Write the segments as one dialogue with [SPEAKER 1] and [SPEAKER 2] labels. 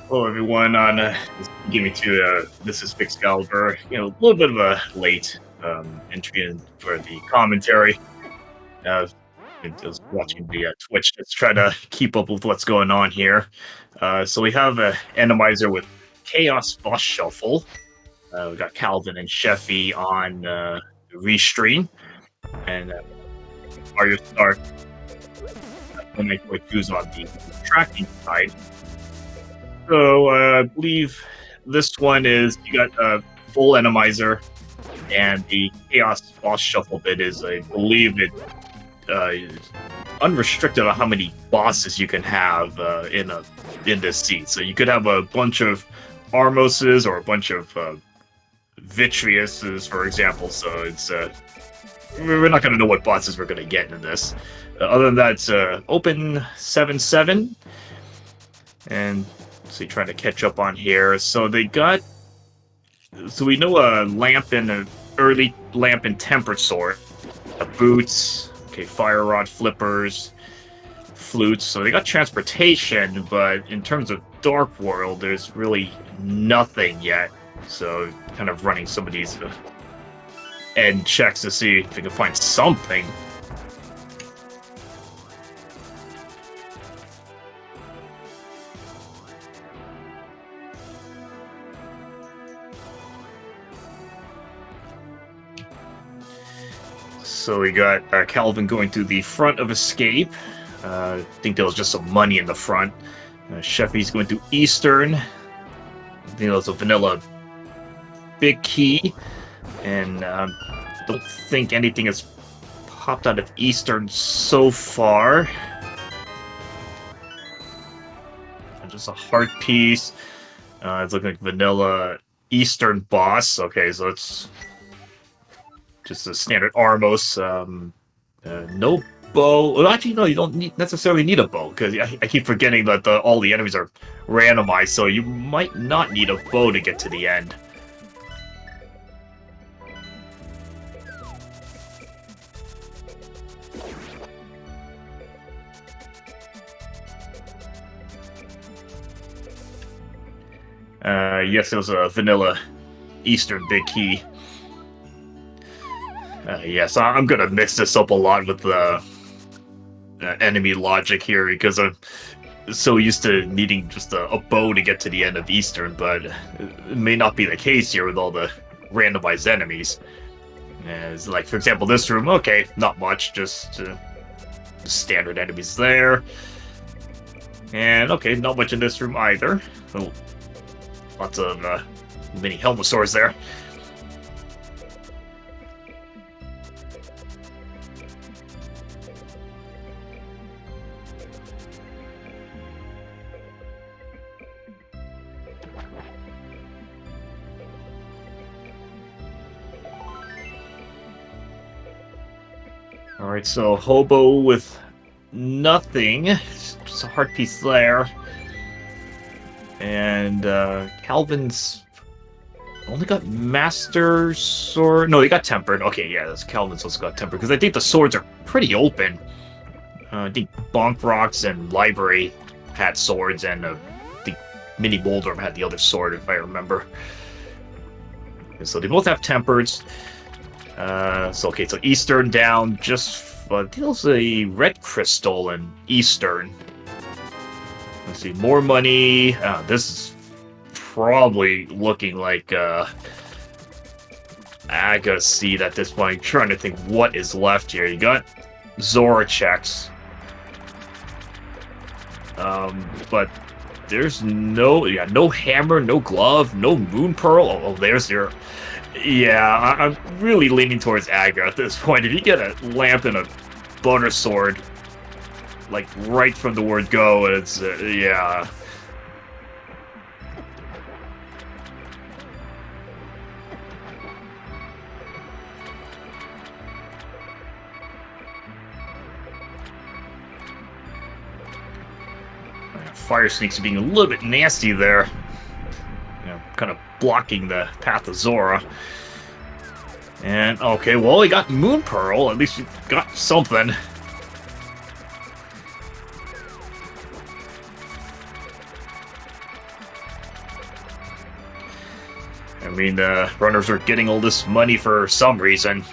[SPEAKER 1] Hello, everyone. Give me to this is Excalibur. A little bit of a late entry in for the commentary. Uh, I was watching the Twitch just try to keep up with what's going on here. So we have Enemizer with Chaos Boss Shuffle. We got Calvin and Sheffy on the restream, and Mario Star when I choose on the tracking side. So I believe this one is you got full Enemizer, and the Chaos Boss Shuffle bit is, I believe, it is unrestricted on how many bosses you can have in this seed. So you could have a bunch of Armoses or a bunch of Vitreouses, for example. So it's we're not going to know what bosses we're going to get in this. Other than that, it's open 7-7, and so trying to catch up on here. So they got, so we know a lamp and an early lamp and tempered sword, boots, okay, fire rod flippers, flutes. So they got transportation, but in terms of Dark World, there's really nothing yet. So kind of running some of these end checks to see if we can find something. So we got Calvin going to the front of Escape. I think there was just some money in the front. Sheffy's going to Eastern. I think there was a vanilla big key. And don't think anything has popped out of Eastern so far. Just a heart piece. It's looking like vanilla Eastern boss. Okay, so it's just a standard Armos. No bow. Well, actually, no, you don't necessarily need a bow, because I keep forgetting that all the enemies are randomized, so you might not need a bow to get to the end. Yes, it was a vanilla Eastern big key. Yes, I'm gonna mix this up a lot with the enemy logic here, because I'm so used to needing just a bow to get to the end of Eastern, but it may not be the case here with all the randomized enemies. As like, for example, this room, okay, not much, just standard enemies there. And okay, not much in this room either. Oh, lots of mini Helmosaurs there. Alright, so Hobo with nothing. Just a heart piece there. And Calvin's only got Master Sword. No, he got Tempered. Okay, yeah, that's Calvin's also got Tempered. Because I think the swords are pretty open. I think Bonk Rocks and Library had swords, and the Mini Boulder had the other sword, if I remember. Okay, so they both have Tempereds. So Eastern down just deals a red crystal in Eastern. Let's see, more money. This is probably looking like Aga Seed at this point. I'm trying to think what is left here. You got Zora checks. But there's no hammer, no glove, no moon pearl. Oh, there's your. Yeah, I'm really leaning towards Agra at this point. If you get a lamp and a butter sword, like right from the word go, it's yeah. Fire Sneaks being a little bit nasty there. You know, kind of blocking the path of Zora. And, okay, well, he got Moon Pearl. At least he got something. I mean, the runners are getting all this money for some reason.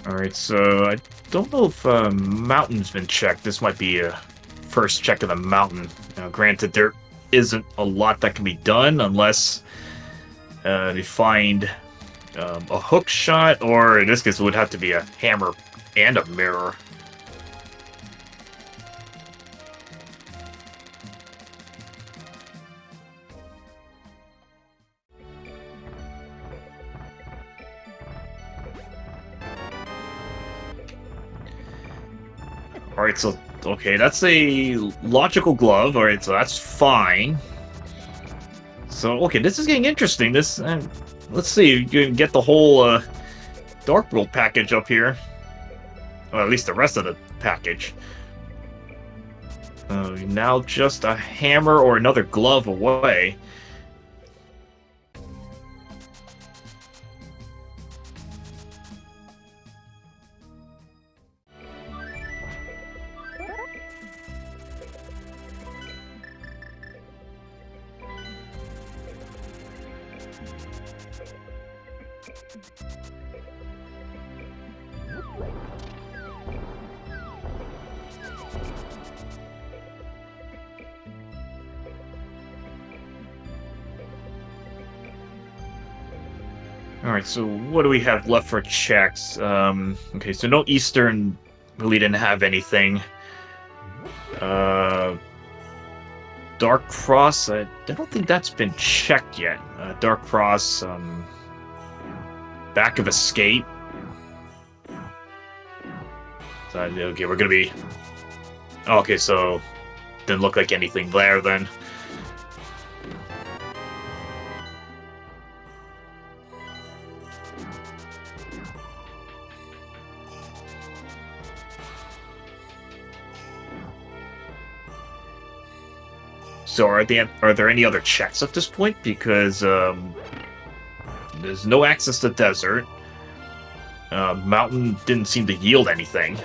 [SPEAKER 1] Alright, so I don't know if Mountain's been checked. This might be a first check of the Mountain. Now, granted, there isn't a lot that can be done unless they find a hook shot, or in this case, it would have to be a hammer and a mirror. Alright, so, okay, that's a logical glove. Alright, so that's fine. So, okay, this is getting interesting. This, let's see, you can get the whole Dark World package up here. Well, at least the rest of the package. Now just a hammer or another glove away. Alright, so what do we have left for checks? Okay, so no Eastern really didn't have anything. Dark Cross, I don't think that's been checked yet. Dark Cross, Back of Escape. So, okay, we're gonna be... Okay, so didn't look like anything there then. So are there any other checks at this point? Because there's no access to desert. Mountain didn't seem to yield anything.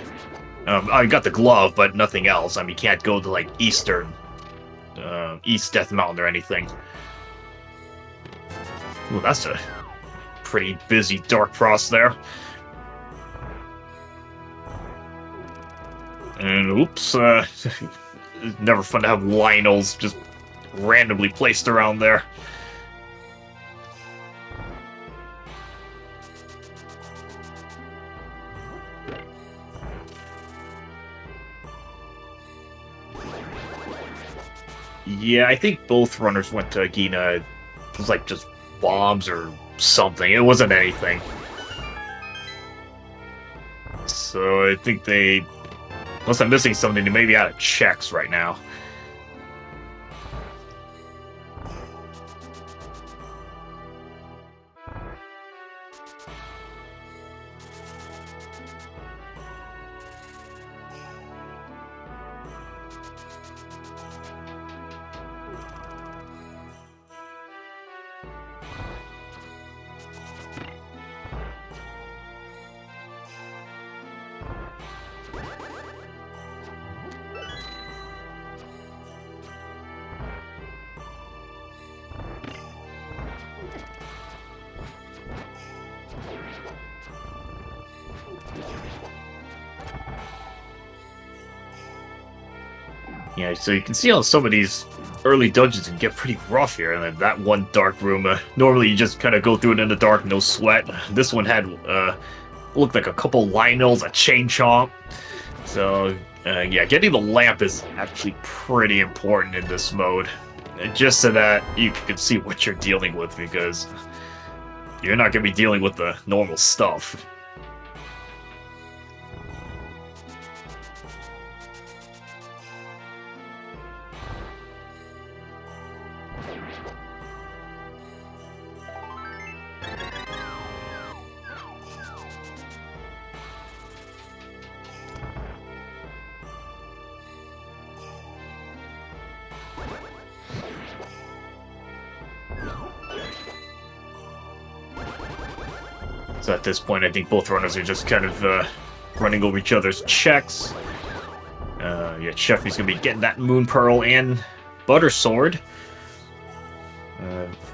[SPEAKER 1] I got the glove, but nothing else. I mean, you can't go to like Eastern. East Death Mountain or anything. Ooh, that's a pretty busy Dark Frost there. And oops, never fun to have Lionels just randomly placed around there. Yeah, I think both runners went to Agina. It was like just bombs or something. It wasn't anything. So I think they, unless I'm missing something, they may be out of checks right now. Yeah, so you can see how some of these early dungeons can get pretty rough here. And then that one dark room, normally you just kind of go through it in the dark, no sweat. This one had, looked like a couple Lionels, a Chain Chomp. So, yeah, getting the lamp is actually pretty important in this mode. Just so that you can see what you're dealing with, because you're not going to be dealing with the normal stuff. So at this point, I think both runners are just kind of running over each other's checks. Yeah, Sheffy's going to be getting that Moon Pearl and Butter Sword.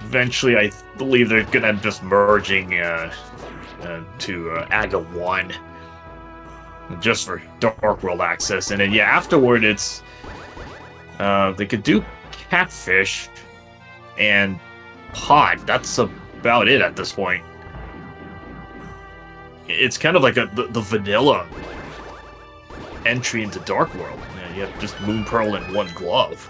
[SPEAKER 1] Eventually, I believe they're going to end just merging to Aga 1. Just for Dark World access. And then, yeah, afterward, it's... they could do Catfish and Pod. That's about it at this point. It's kind of like the vanilla entry into Dark World. Yeah, you have just Moon Pearl and one glove.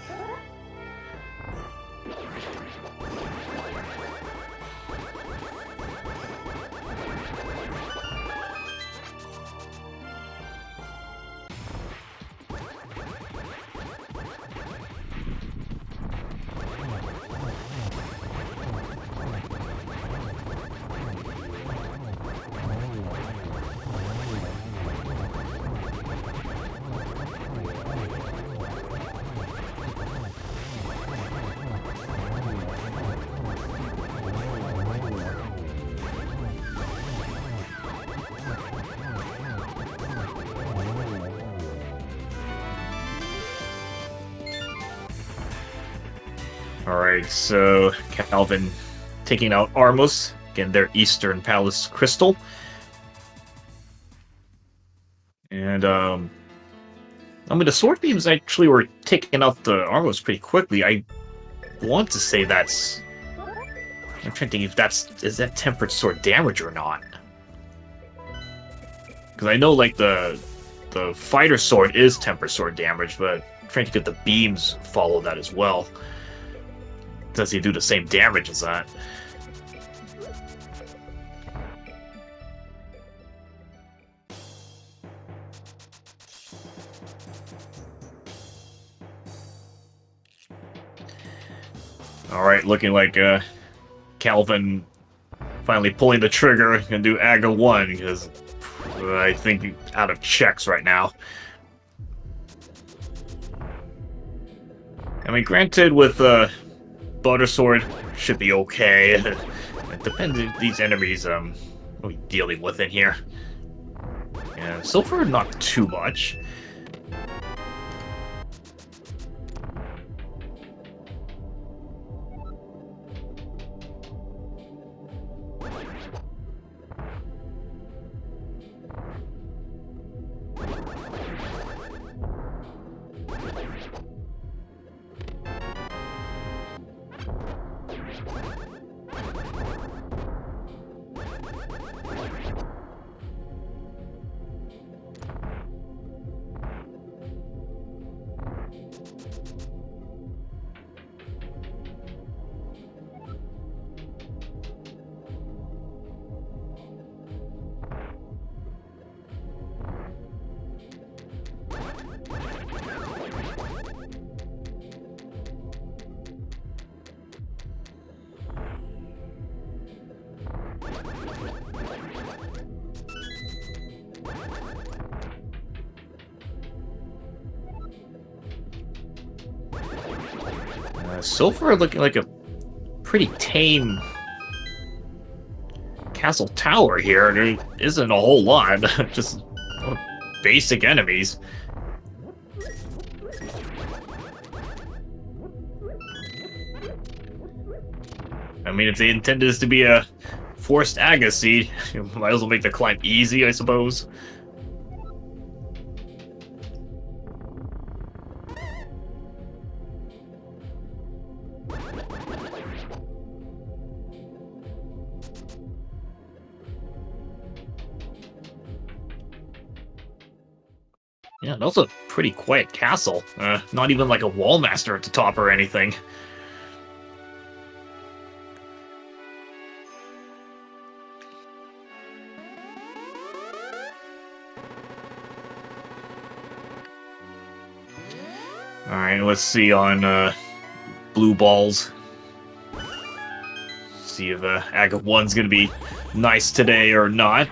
[SPEAKER 1] Alright, so Calvin taking out Armos, getting their Eastern Palace Crystal. And, I mean, the Sword Beams actually were taking out the Armos pretty quickly. I want to say that's... I'm trying to think if is that Tempered Sword damage or not? Because I know, like, the Fighter Sword is Tempered Sword damage, but I'm trying to get the beams follow that as well. Does he do the same damage as that? Alright, looking like Calvin finally pulling the trigger and do Aga 1, because I think he's out of checks right now. I mean, granted, with Butter Sword should be okay. It depends on these enemies what are we dealing with in here. Yeah, so far not too much. So far, looking like a pretty tame castle tower here. There isn't a whole lot, just a lot of basic enemies. I mean, if they intended this to be a forced Agassi, you might as well make the climb easy, I suppose. Yeah, that's a pretty quiet castle. Not even like a wall master at the top or anything. Alright, let's see on blue balls. See if Agate 1's gonna be nice today or not.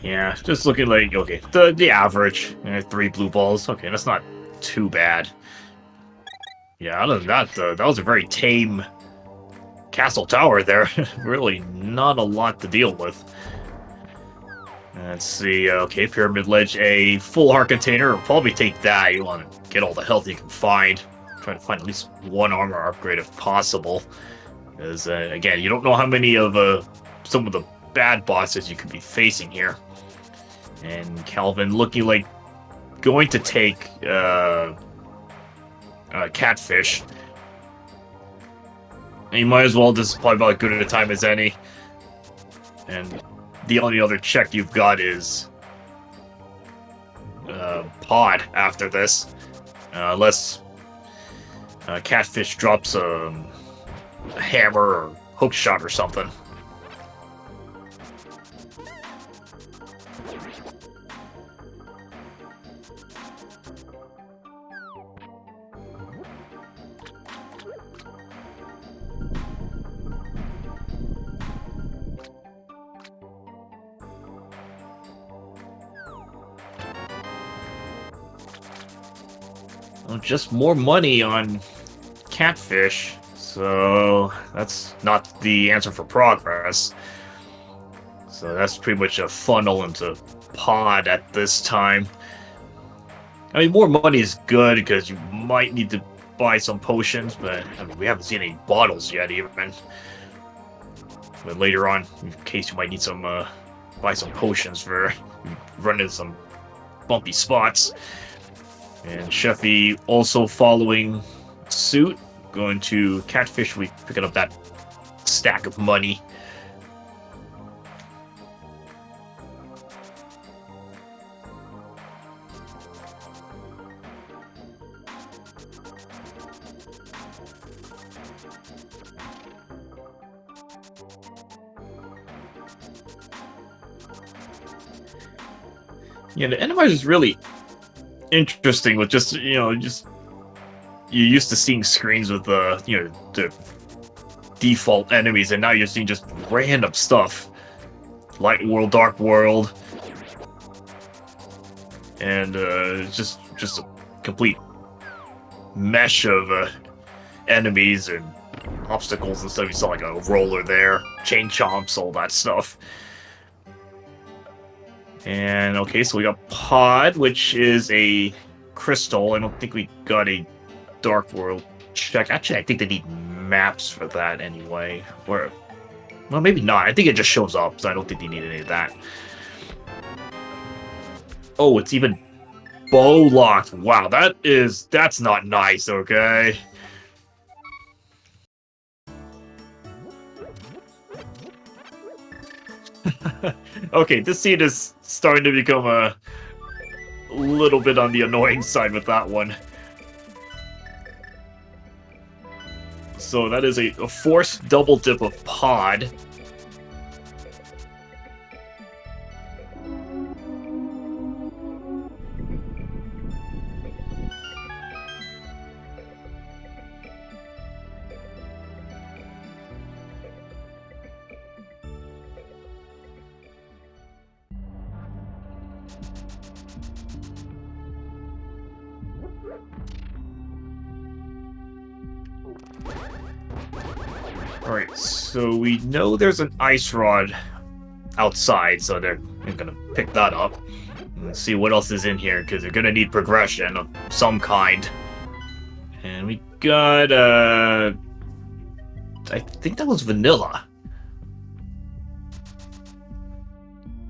[SPEAKER 1] Yeah, just looking like, okay, the average. 3 blue balls. Okay, that's not too bad. Yeah, other than that, that was a very tame castle tower there. Really not a lot to deal with. Let's see, okay, Pyramid Ledge, a full heart container. Will probably take that. You want to get all the health you can find. Try to find at least one armor upgrade if possible. Because, again, you don't know how many of some of the bad bosses you could be facing here. And Calvin looking like going to take Catfish. And you might as well, this is probably about as good at a time as any. And the only other check you've got is Pod after this. Unless Catfish drops a hammer or hook shot or something. Well, just more money on Catfish, so that's not the answer for progress. So that's pretty much a funnel into Pod at this time. I mean, more money is good because you might need to buy some potions, but I mean, we haven't seen any bottles yet even. But later on, in case you might need some, buy some potions for running into some bumpy spots. And Sheffy also following suit, going to Catfish, we picking up that stack of money. Yeah, the Enemizer is really interesting with just, you're used to seeing screens with the default enemies, and now you're seeing just random stuff. Light World, Dark World. And it's just just a complete mesh of enemies and obstacles and stuff. You saw like a roller there, chain chomps, all that stuff. And okay, so we got Pod, which is a crystal. I don't think we got a Dark World check. Actually, I think they need maps for that anyway. Or, well, maybe not. I think it just shows up, so I don't think they need any of that. Oh, it's even bow locked. Wow, that's not nice, okay? Okay, this scene is starting to become a little bit on the annoying side with that one. So that is a forced double dip of Pod. Alright, so we know there's an ice rod outside, so they're gonna pick that up. Let's see what else is in here, because they're gonna need progression of some kind. And we got, I think that was vanilla.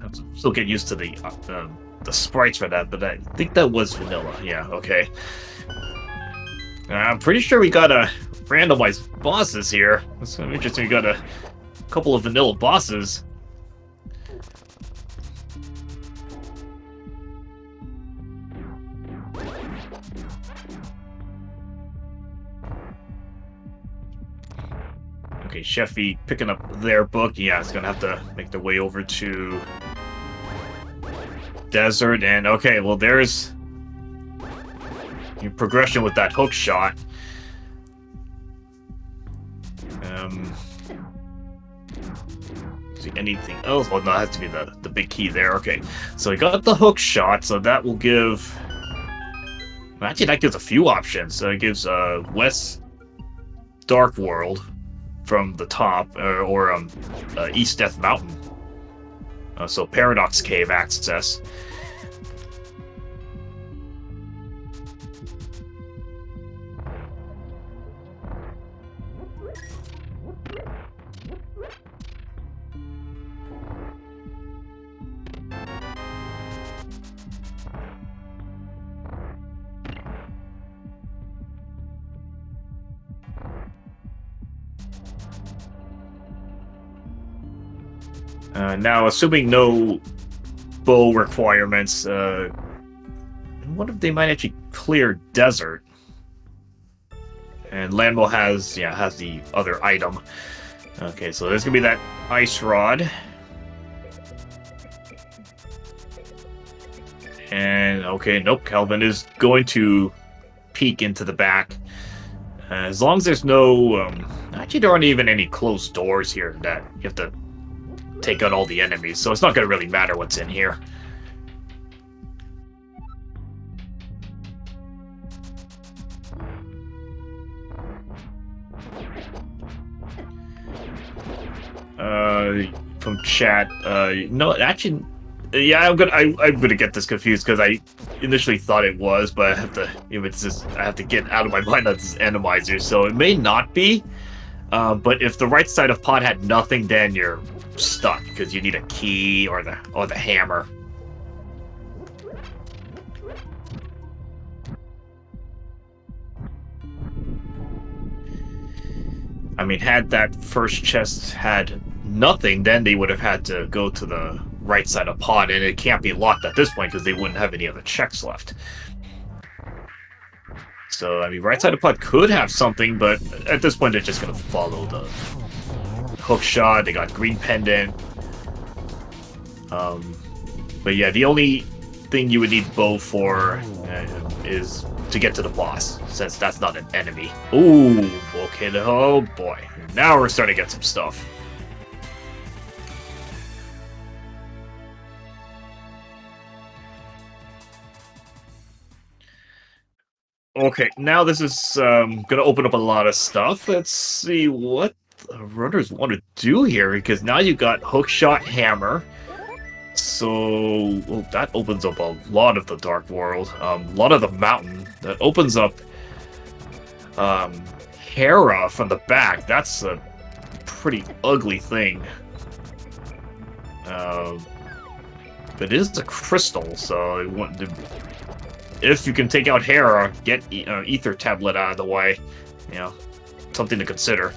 [SPEAKER 1] I have to still get used to the sprites for that, but I think that was vanilla. Yeah, okay. I'm pretty sure we got randomized bosses here. That's kind of interesting. We got a couple of vanilla bosses. Okay, Sheffy picking up their book. Yeah, it's gonna have to make their way over to Desert. And okay, well, there's your progression with that hook shot. See anything else? Oh no, that has to be the big key there. Okay, so we got the hook shot, so that will give. Actually, that gives a few options. So it gives West Dark World from the top, or East Death Mountain. So Paradox Cave access. Now, assuming no bow requirements, what if they might actually clear Desert? And Landmo has the other item. Okay, so there's gonna be that ice rod. And okay, nope, Calvin is going to peek into the back. As long as there's no, actually there aren't even any closed doors here that you have to take out all the enemies, so it's not going to really matter what's in here. From chat, no, actually, yeah, I'm gonna get this confused because I initially thought it was, but I have to get out of my mind that this is Enemizer, so it may not be. But if the right side of Pod had nothing, then you're stuck because you need a key or the hammer. I mean, had that first chest had nothing, then they would have had to go to the right side of Pod, and it can't be locked at this point because they wouldn't have any other checks left. So, I mean, right side of Pod could have something, but at this point they're just going to follow the hook shot. They got green pendant. But yeah, the only thing you would need bow for is to get to the boss, since that's not an enemy. Ooh, okay, oh boy. Now we're starting to get some stuff. Okay, now this is gonna open up a lot of stuff. Let's see what the runners want to do here, because now you got hookshot hammer. So well, that opens up a lot of the dark world, a lot of the mountain. That opens up um, Hera from the back. That's a pretty ugly thing. Uh, but it is a crystal, so it want to, if you can take out Hera, get Ether Tablet out of the way. You know, something to consider.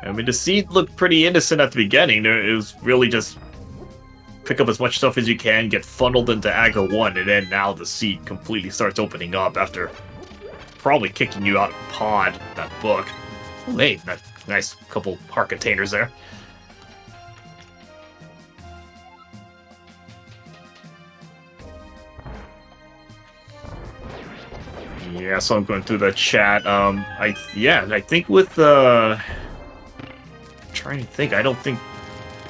[SPEAKER 1] I mean, the seed looked pretty innocent at the beginning. It was really just pick up as much stuff as you can, get funneled into Agra 1, and then now the seed completely starts opening up after probably kicking you out of pod, that book. Oh, hey, nice couple heart containers there. Yeah, so I'm going through the chat. I think with trying to think. I don't think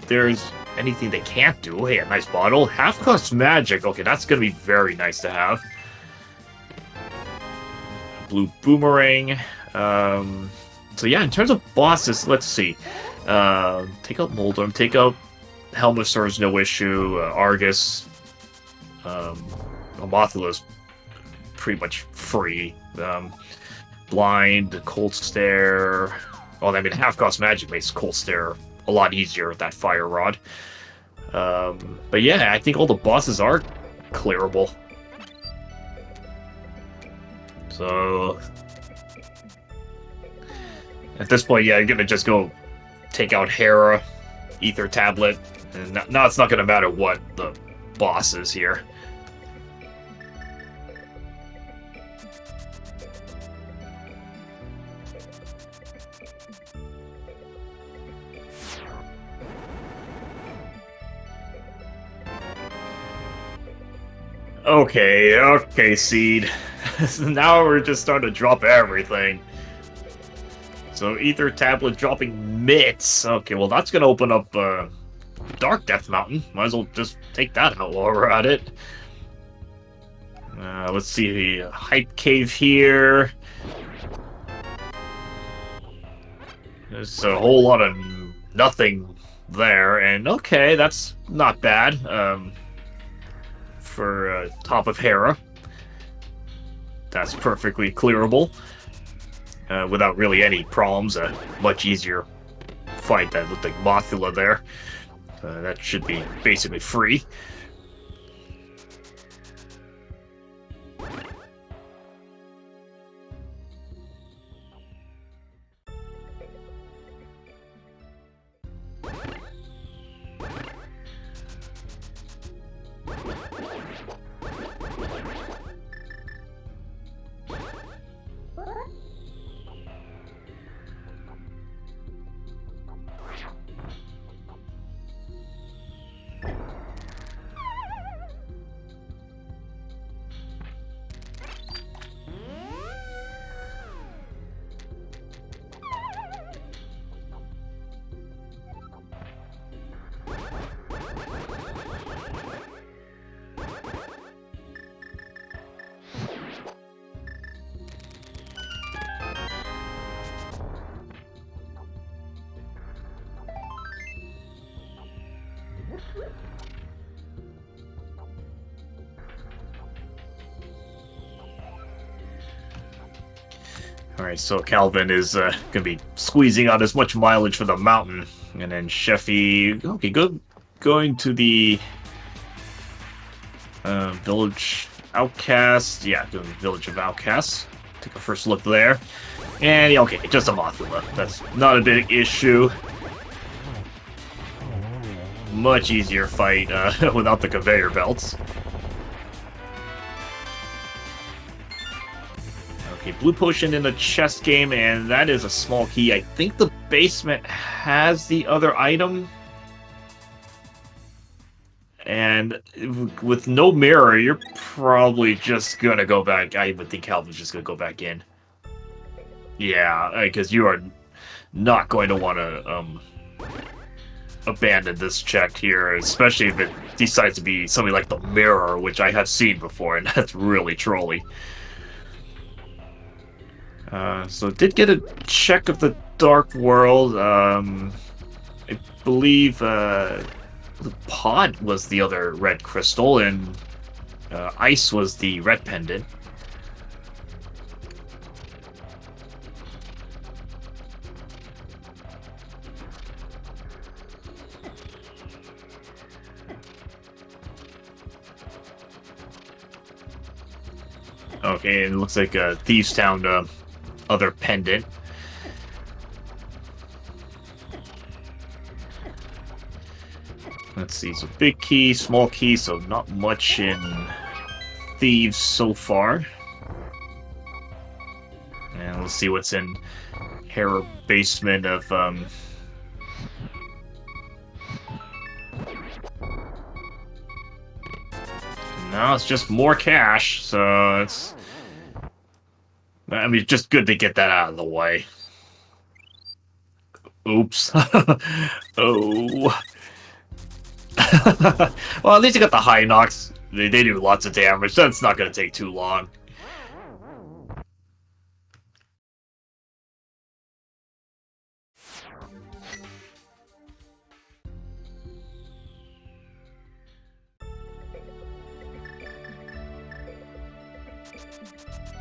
[SPEAKER 1] there's anything they can't do. Hey, a nice bottle. Half-cost magic. Okay, that's going to be very nice to have. Blue boomerang. So yeah, in terms of bosses, let's see. Take out Moldorm. Take out Helmasaur's no issue. Argus. Amothula's pretty much free. Blind. Cold Stare. Well, I mean, half-cost magic makes Cold Stare a lot easier with that Fire Rod. But yeah, I think all the bosses are clearable. So at this point, yeah, I'm gonna just go take out Hera, Ether Tablet, and now it's not gonna matter what the boss is here. Okay, Seed. Now we're just starting to drop everything. So Ether Tablet dropping mitts. Okay, well that's gonna open up Dark Death Mountain. Might as well just take that out while we're at it. Let's see the Hype Cave here. There's a whole lot of nothing there, and okay, that's not bad. For top of Hera. That's perfectly clearable. Without really any problems. A much easier fight that looked like Mothula there. That should be basically free. Alright, so Calvin is going to be squeezing out as much mileage for the mountain. And then Sheffy, okay, going to the Village Outcast. Yeah, doing the Village of Outcasts. Take a first look there. And, yeah, okay, just a Mothula. That's not a big issue. Much easier fight without the conveyor belts. Okay, blue potion in the chest game, and that is a small key. I think the basement has the other item. And with no mirror, you're probably just gonna go back. I would think Calvin's just gonna go back in. Yeah, because you are not going to want to abandon this check here, especially if it decides to be something like the mirror, which I have seen before, and that's really trolly. So did get a check of the Dark World. I believe the pod was the other red crystal, and ice was the red pendant. Okay, and it looks like Thieves Town other pendant. Let's see, so big key, small key, so not much in Thieves so far. And let's see what's in Harrow basement of no, it's just more cash, so it's I mean just good to get that out of the way. Oops. Oh. Well, at least you got the high knocks. They do lots of damage. That's not going to take too long.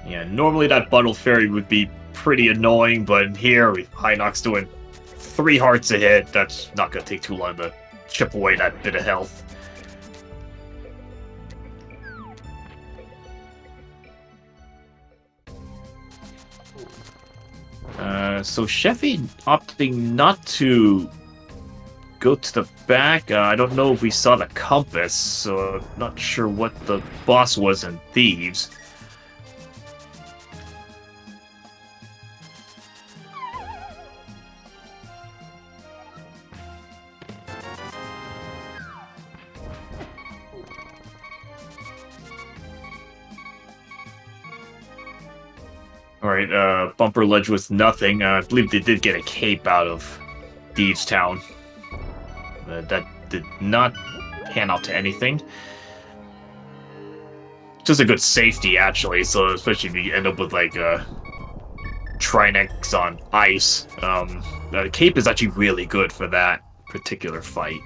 [SPEAKER 1] Yeah, normally that Bundle Fairy would be pretty annoying, but here, High Knock's doing 3 hearts a hit. That's not going to take too long to chip away that bit of health. So Sheffy opting not to go to the back. I don't know if we saw the compass, so I'm not sure what the boss was in Thieves. Alright, Bumper Ledge was nothing. I believe they did get a cape out of Thieves Town. That did not pan out to anything. Just a good safety, actually, so especially if you end up with, like, Trinex on ice. The cape is actually really good for that particular fight.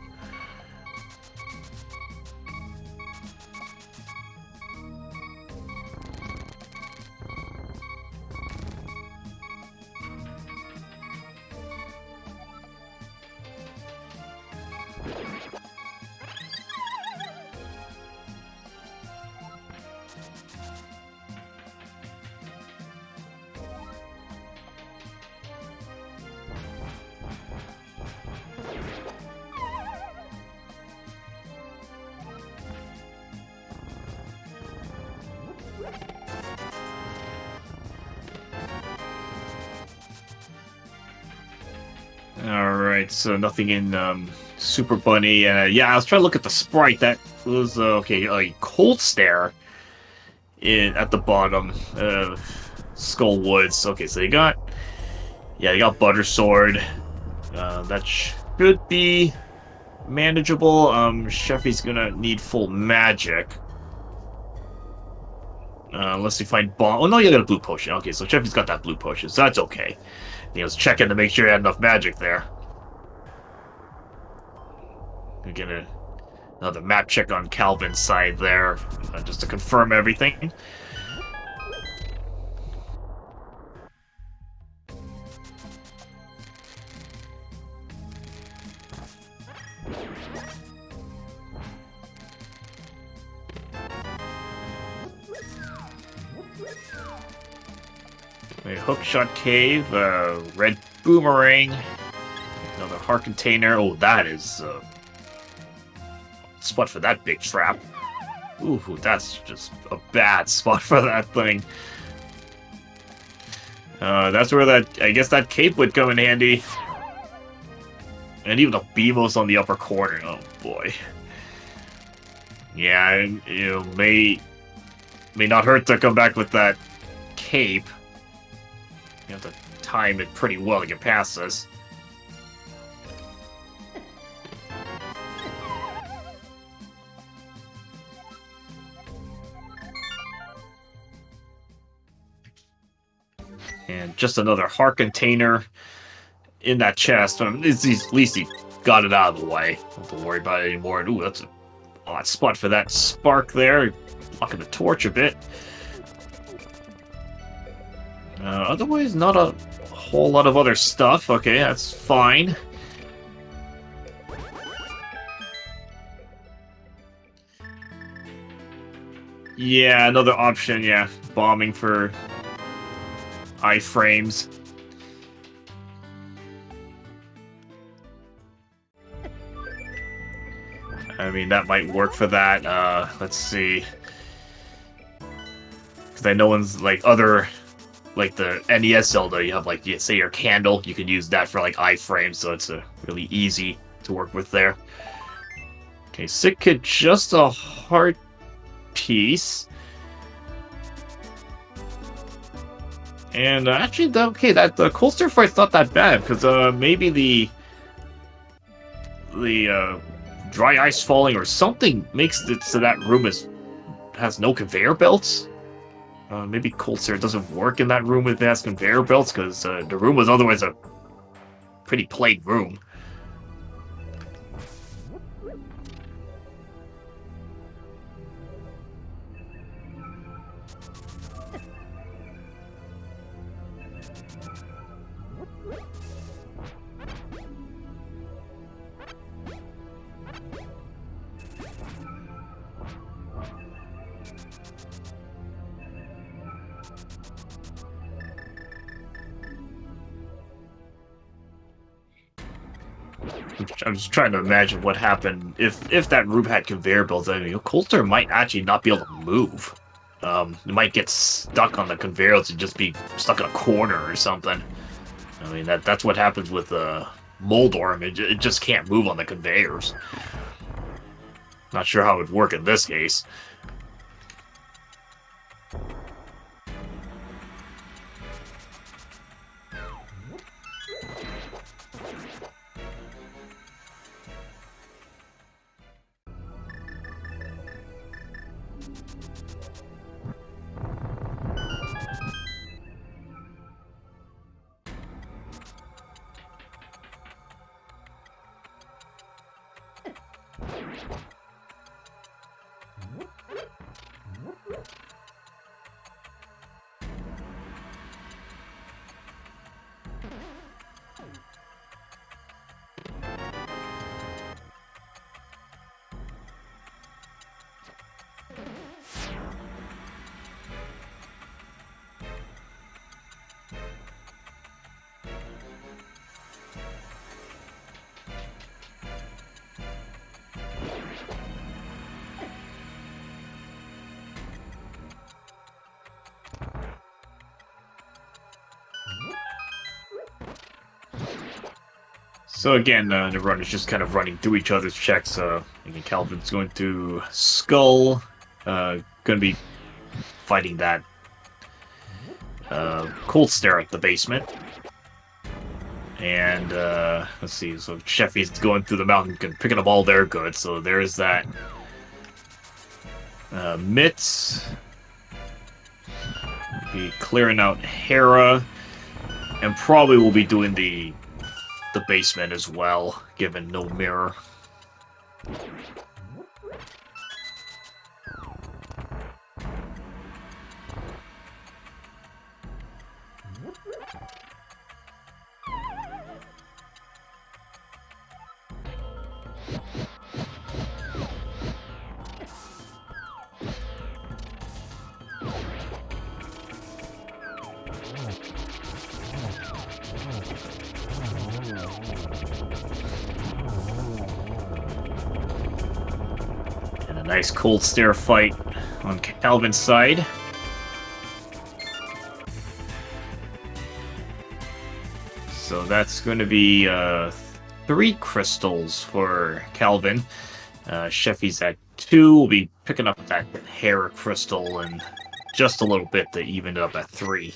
[SPEAKER 1] Alright, so nothing in Super Bunny. Yeah, I was trying to look at the sprite. That was, okay, a Cold Stare at the bottom. Skull Woods. Okay, so you got Butter Sword. That should be manageable. Sheffy's gonna need full magic. Unless you find bomb. Oh no, you got a blue potion. Okay, so Sheffy's got that blue potion, so that's okay. He was checking to make sure he had enough magic there. We're gonna another map check on Calvin's side there, just to confirm everything. A Hookshot Cave, Red Boomerang, another Heart Container. Oh, that is spot for that big trap. Ooh, that's just a bad spot for that thing. That's where I guess that cape would come in handy. And even the Beamos on the upper corner. Oh boy. Yeah, may not hurt to come back with that cape. You have to
[SPEAKER 2] time it pretty well to get past this. And just another heart container in that chest. At least he got it out of the way. Don't have to worry about it anymore. Ooh, that's a odd spot for that spark there. Blocking the torch a bit. Otherwise, not a whole lot of other stuff. Okay, that's fine. Yeah, another option, yeah. Bombing for iframes. I mean, that might work for that. Let's see. Because I know one's like other, like the NES Zelda, you have like, say your candle, you can use that for like iframes, so it's really easy to work with there. Okay, Sick Kid, just a heart piece. And actually, that Cold Star fight's not that bad, because maybe the dry ice falling or something makes it so that room has no conveyor belts. Maybe Cold Star doesn't work in that room if it has conveyor belts, because the room was otherwise a pretty plain room. I'm just trying to imagine what happened if that room had conveyor belts. I mean, Cold Star might actually not be able to move. It might get stuck on the conveyor belts and just be stuck in a corner or something. I mean, that's what happens with Moldorm. It just can't move on the conveyors. Not sure how it would work in this case. So again, everyone is just kind of running through each other's checks. Again, Calvin's going to Skull, going to be fighting that Cold Stare at the basement. And let's see, so Sheffy's going through the mountain, picking up all their goods. So there's that. Mitz be clearing out Hera, and probably will be doing the basement as well, given no mirror. Nice Cold Stare fight on Calvin's side. So that's going to be 3 crystals for Calvin. Sheffy's at 2. We'll be picking up that Hera crystal and just a little bit to even it up at 3.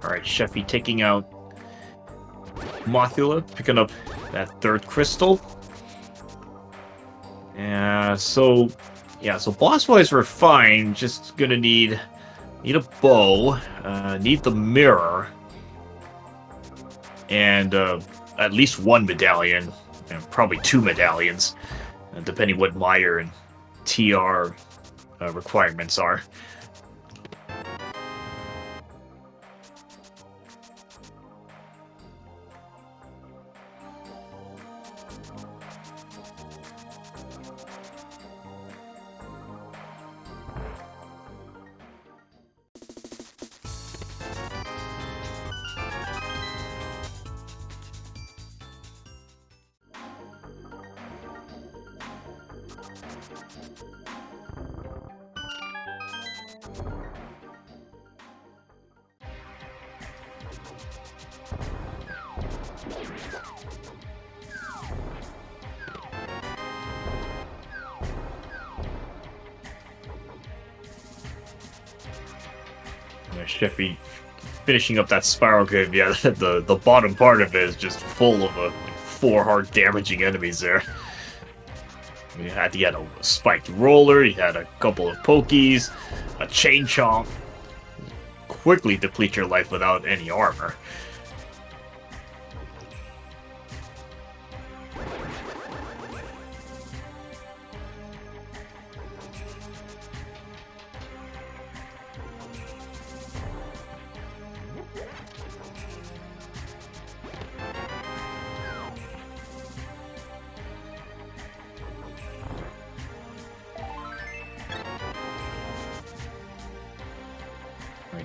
[SPEAKER 2] Alright, Sheffy taking out Mothula, picking up that third crystal. So boss-wise we're fine, just gonna need a bow, need the mirror, and at least one medallion, and probably two medallions, depending what Meyer and TR requirements are. Sheffy finishing up that spiral cave. Yeah, the bottom part of it is just full of 4 hard damaging enemies there. He had a spiked roller, he had a couple of pokies, a chain chomp. Quickly deplete your life without any armor.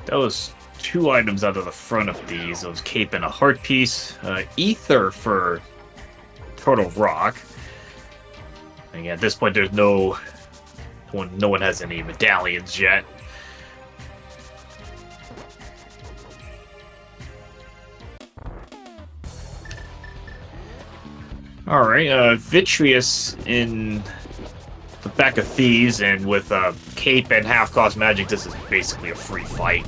[SPEAKER 2] That was 2 items out of the front of these. Those cape and a heart piece. Ether for Turtle Rock. And yeah, at this point, there's no one has any medallions yet. Alright, Vitreous in the back of Thieves, and with cape and half-cost magic, this is basically a free fight.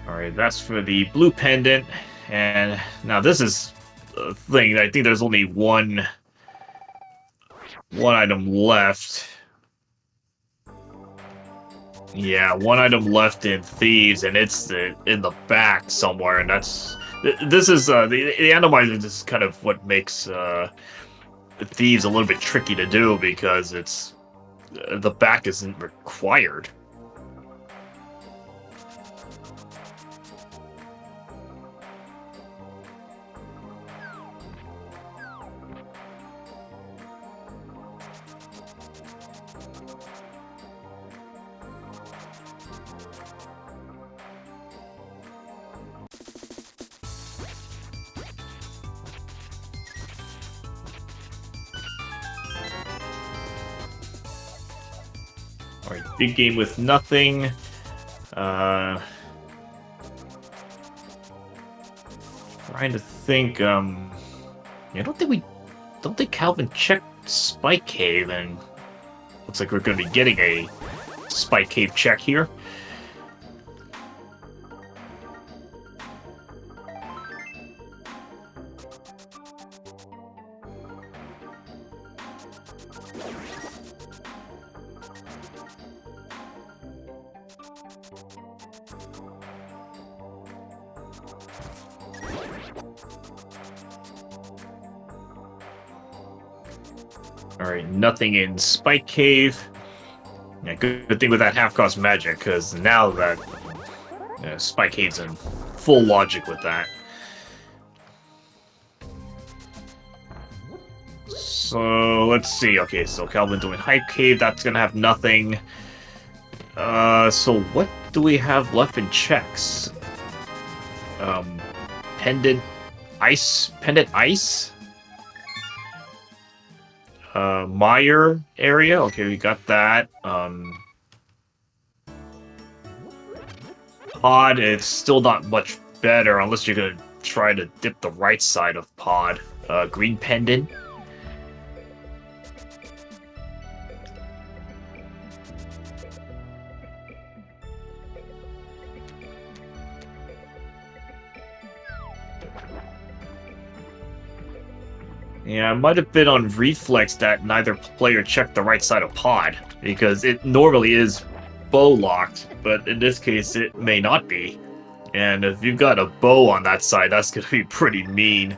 [SPEAKER 2] Alright, that's for the blue pendant, and now this is a thing. I think there's only one item left. Yeah, one item left in Thieves, and it's in the back somewhere, and this is the Enemizer is kind of what makes Thieves a little bit tricky to do, because it's the back isn't required. Alright, big game with nothing. Trying to think, I don't think Calvin checked Spike Cave, and looks like we're going to be getting a Spike Cave check here. Alright, nothing in Spike Cave. Yeah, good thing with that half-cost magic, because now that Spike Cave's in full logic with that. So, let's see. Okay, so Calvin doing Hype Cave, that's gonna have nothing. So what do we have left in checks? Pendant ice. Meyer area. Okay, we got that. Pod. It's still not much better unless you're gonna try to dip the right side of pod. Green pendant. Yeah, it might have been on reflex that neither player checked the right side of pod, because it normally is bow locked, but in this case it may not be. And if you've got a bow on that side, that's gonna be pretty mean.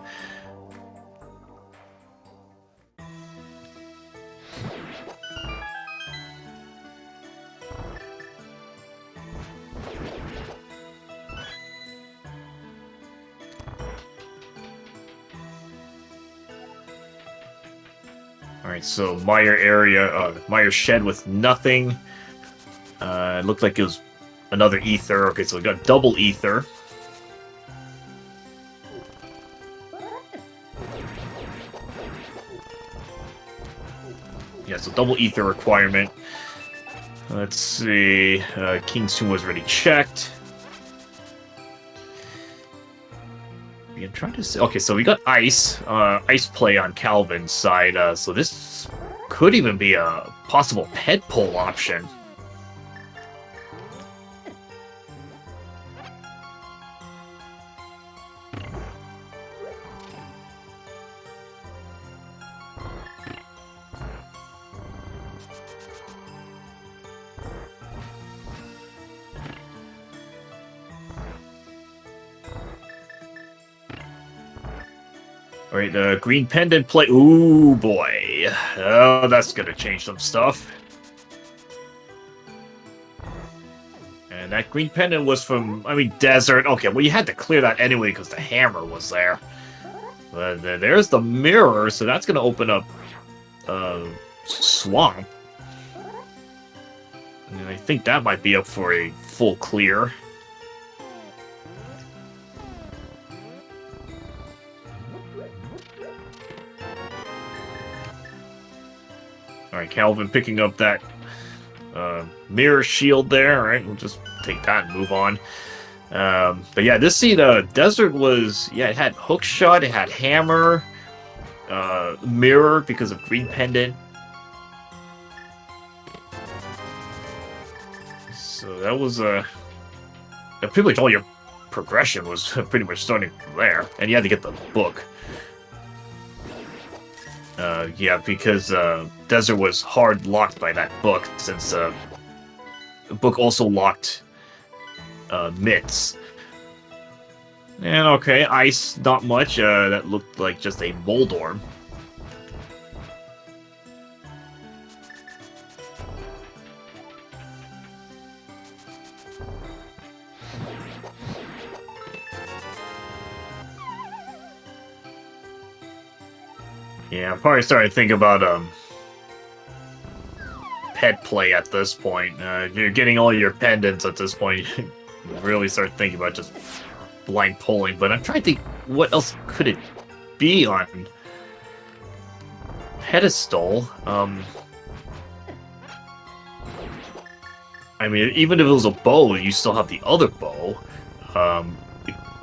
[SPEAKER 2] Alright, so Meyer area, Meyer shed with nothing. It looked like it was another ether. Okay, so we got double ether. Yeah, so double ether requirement. Let's see. King Sun was already checked. I'm trying to say. Okay, so we got ice. Ice play on Calvin's side. So this could even be a possible pet pull option. Alright, green pendant play. Ooh, boy. Oh, that's gonna change some stuff. And that green pendant was from, desert. Okay, well, you had to clear that anyway because the hammer was there. But there's the mirror, so that's gonna open up swamp. And I think that might be up for a full clear. Alright, Calvin picking up that mirror shield there. Alright, we'll just take that and move on. But yeah, this scene, Desert was, yeah, it had hook shot, it had hammer, mirror because of green pendant. So that was, pretty much all your progression was pretty much starting from there. And you had to get the book. Yeah, because Desert was hard locked by that book, since the book also locked mitts. And okay, ice, not much. That looked like just a Moldorm. Yeah, I'm probably starting to think about pet play at this point. If you're getting all your pendants at this point, you really start thinking about just blind pulling. But I'm trying to think, what else could it be on pedestal? Even if it was a bow, you still have the other bow.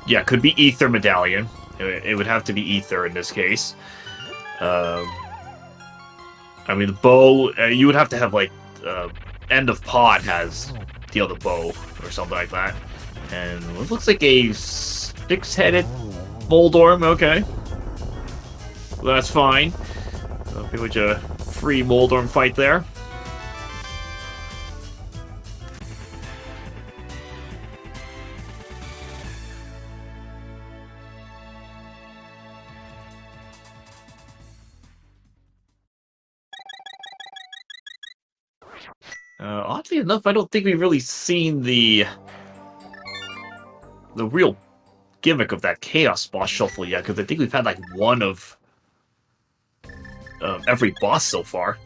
[SPEAKER 2] Yeah, it could be Ether Medallion. It would have to be Ether in this case. The bow, you would have to have, like, end of pod has the other bow, or something like that. And it looks like a six-headed Moldorm, okay. Well, that's fine. So pretty much a free Moldorm fight there. Oddly enough, I don't think we've really seen the real gimmick of that Chaos boss shuffle yet, because I think we've had like one of every boss so far.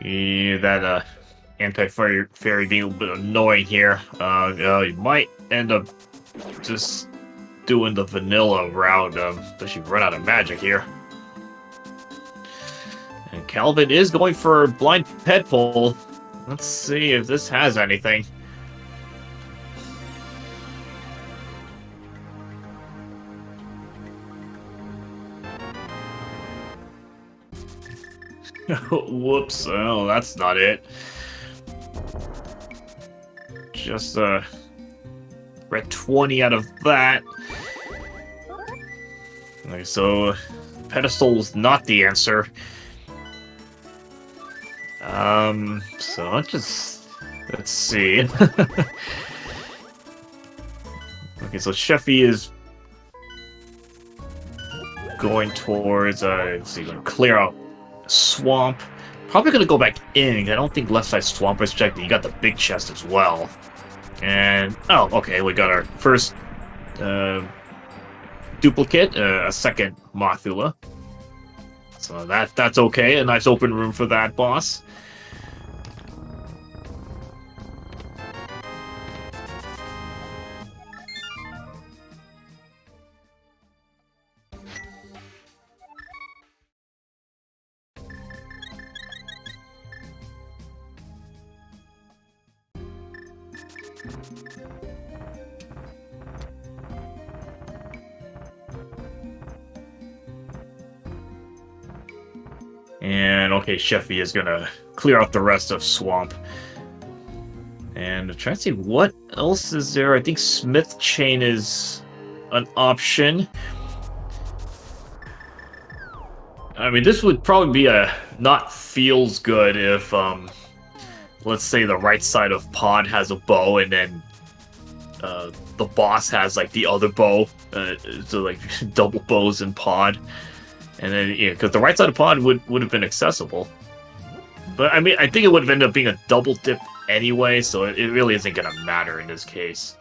[SPEAKER 2] Yeah, that anti-fairy being a little bit annoying here. You might end up just doing the vanilla route, unless you run out of magic here. And Calvin is going for blind pet pull. Let's see if this has anything. Whoops, oh, that's not it. Just, we're at 20 out of that. Okay, so, pedestal's not the answer. So let's see. Okay, so Sheffy is going towards, let's see, gonna clear out swamp. Probably gonna go back in. I don't think left side swamp is checked. You got the big chest as well. And, oh, okay, we got our first, duplicate, a second Mothula. So that's okay. A nice open room for that boss. And okay, Sheffy is gonna clear out the rest of swamp. And I'm trying to see what else is there. I think Smith Chain is an option. I mean, this would probably be a not feels good if, let's say the right side of Pod has a bow and then the boss has like the other bow, so like double bows in Pod. And then, yeah, because the right side of Pod would have been accessible. But, I mean, I think it would have ended up being a double dip anyway, so it really isn't going to matter in this case.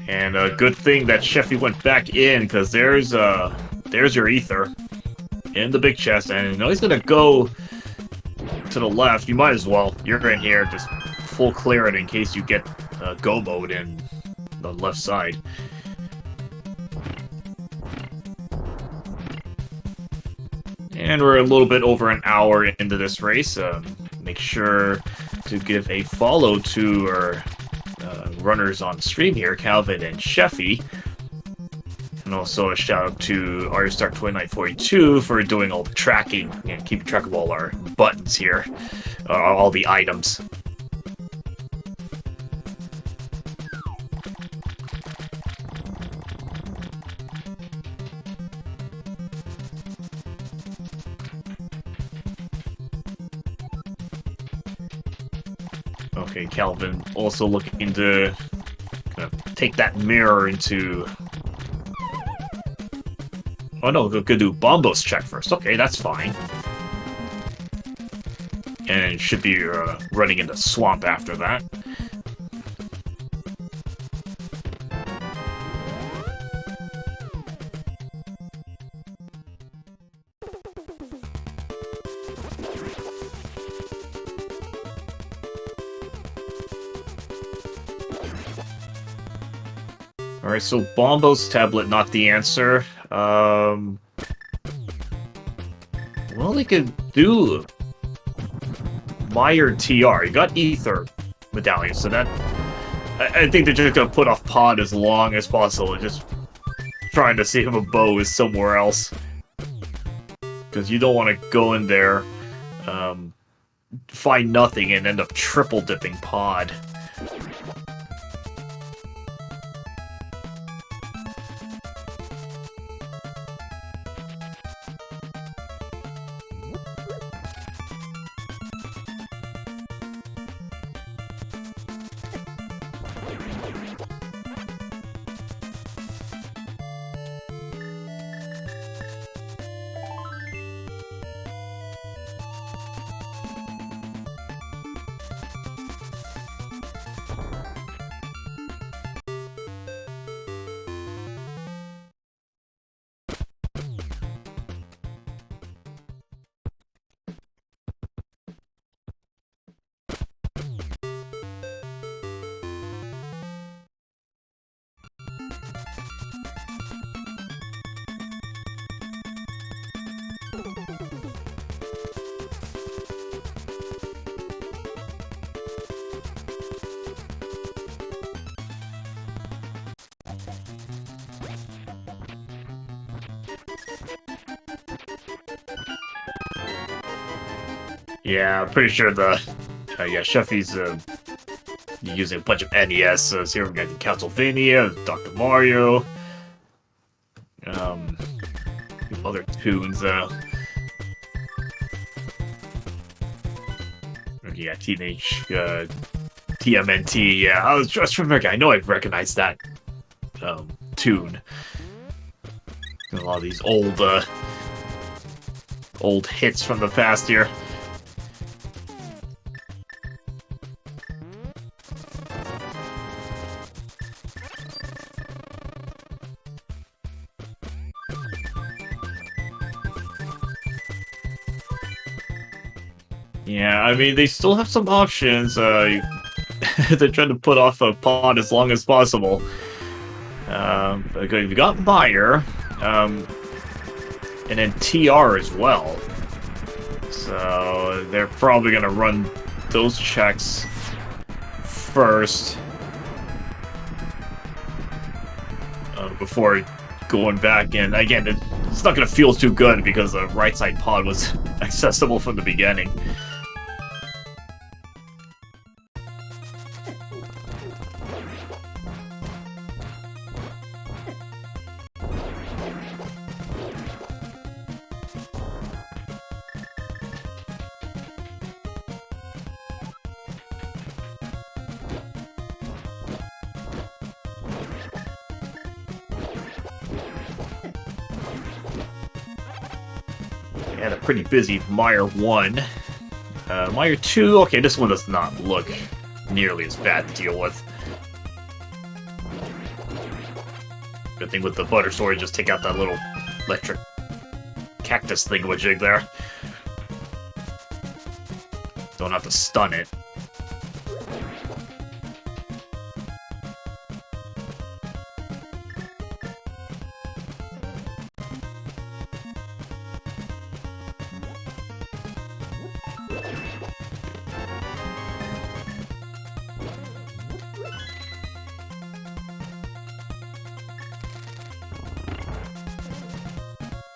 [SPEAKER 2] And a good thing that Sheffy went back in, because there's your ether in the big chest, and he's gonna go to the left. You might as well. You're in here, just full clear it in case you get go mode in the left side. And we're a little bit over an hour into this race. Make sure to give a follow to our runners on stream here, Calvin and Sheffy. And also a shout out to RStar2942 for doing all the tracking and keeping track of all our buttons here, all the items. Okay, Calvin also looking to take that mirror into... Oh no, we could do Bombo's check first. Okay, that's fine. And should be running into swamp after that. Alright, so Bombo's tablet, not the answer. Well, they could do Meyer TR. You got Ether Medallion, so that... I think they're just gonna put off Pod as long as possible, just trying to see if a bow is somewhere else. Because you don't want to go in there, find nothing, and end up triple dipping Pod. Yeah, I'm pretty sure the yeah, Sheffy's using a bunch of NES. So here we got Castlevania, Dr. Mario, other tunes. Yeah, Teenage TMNT. Yeah, I was just remembering. I know I recognized that tune. A lot of these old hits from the past here. Yeah, I mean, they still have some options. They're trying to put off a pod as long as possible. Okay, we got Meyer, and then TR as well. So they're probably gonna run those checks first before going back in. Again, it's not gonna feel too good because the right side pod was accessible from the beginning. Had a pretty busy Meyer 1. Meyer 2, okay, this one does not look nearly as bad to deal with. Good thing with the butter sword, just take out that little electric cactus thingamajig there. Don't have to stun it.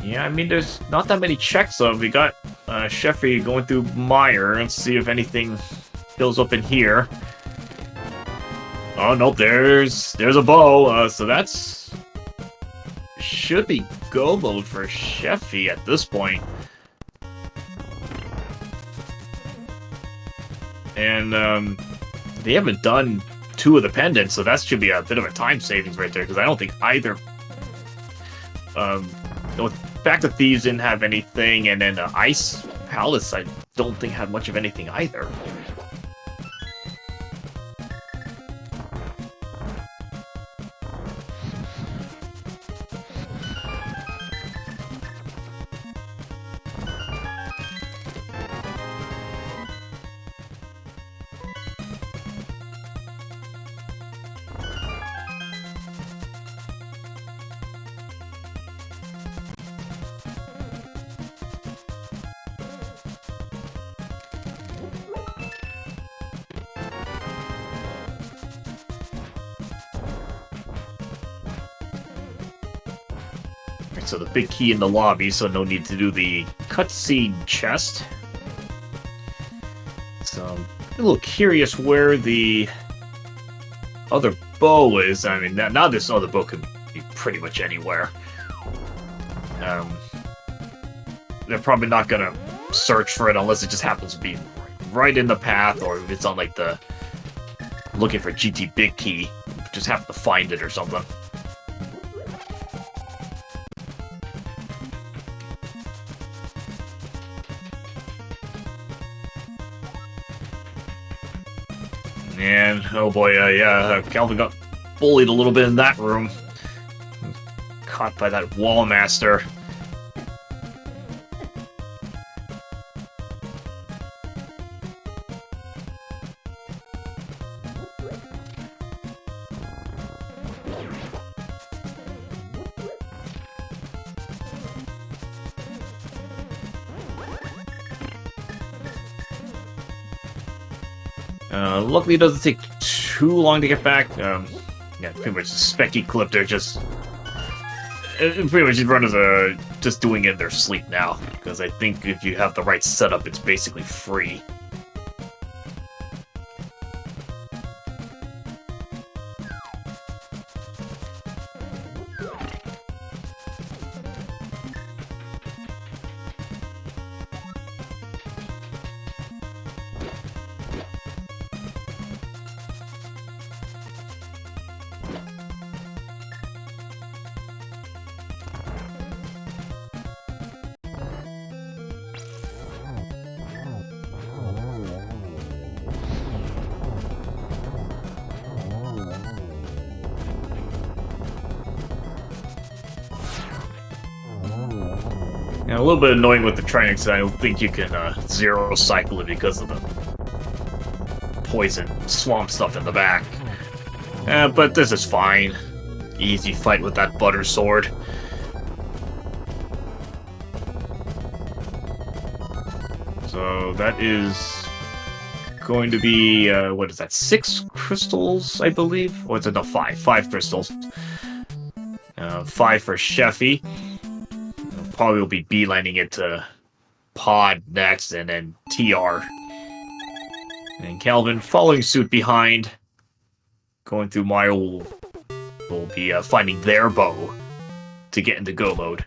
[SPEAKER 2] Yeah, I mean, there's not that many checks, though. We got Sheffy going through Meyer. Let's see if anything fills up in here. Oh, nope, there's a bow. So that's... should be go mode for Sheffy at this point. And they haven't done 2 of the pendants, so that should be a bit of a time savings right there, because I don't think either... Back to Thieves didn't have anything, and then Ice Palace I don't think had much of anything either. So the big key in the lobby, so no need to do the cutscene chest. So I'm a little curious where the other bow is. I mean, now this other bow could be pretty much anywhere. They're probably not gonna search for it unless it just happens to be right in the path, or if it's on like the looking for GT big key, just have to find it or something. And, oh boy, yeah, Calvin got bullied a little bit in that room. Caught by that wall master. Luckily, it doesn't take too long to get back. Yeah, pretty much the Specky Clip there, just... It pretty much just run as a just doing it in their sleep now, because I think if you have the right setup, it's basically free. Yeah, a little bit annoying with the Trinix. I don't think you can zero cycle it because of the poison swamp stuff in the back. But this is fine. Easy fight with that butter sword. So that is going to be, what is that, 6 crystals, I believe? Or is it, no, 5. 5 crystals. 5 for Sheffy. Probably will be beelining it to Pod next, and then TR. And Calvin following suit behind. Going through Maya will be finding their bow to get into go mode.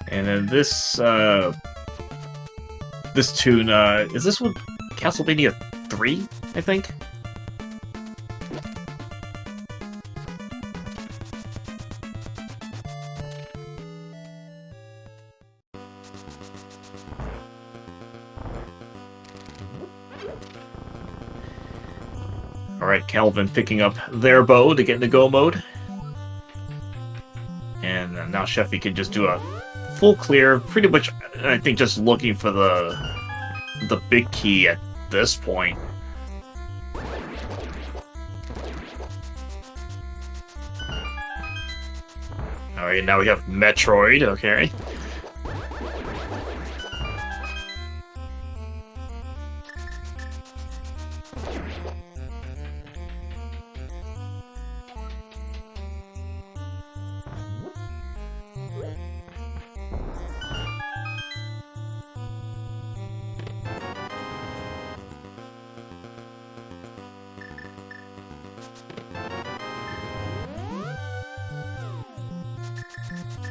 [SPEAKER 2] And then this tune, is this one Castlevania 3, I think? Alright, Calvin picking up their bow to get into go mode. And now Sheffy can just do a full clear, pretty much, I think, just looking for the big key at this point. Alright, now we have Metroid, okay.